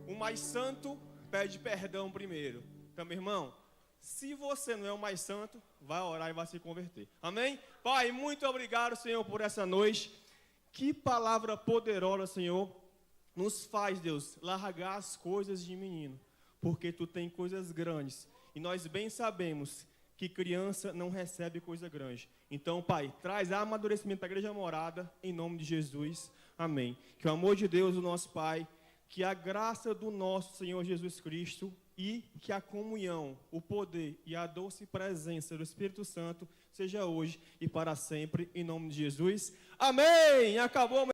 O mais santo pede perdão primeiro. Então, meu irmão, se você não é o mais santo, vai orar e vai se converter. Amém? Pai, muito obrigado, Senhor, por essa noite. Que palavra poderosa, Senhor, nos faz, Deus, largar as coisas de menino, porque Tu tem coisas grandes. E nós bem sabemos que criança não recebe coisa grande. Então, Pai, traz amadurecimento à igreja morada, em nome de Jesus. Amém. Que o amor de Deus, o nosso Pai, que a graça do nosso Senhor Jesus Cristo e que a comunhão, o poder e a doce presença do Espírito Santo seja hoje e para sempre, em nome de Jesus. Amém! Acabou.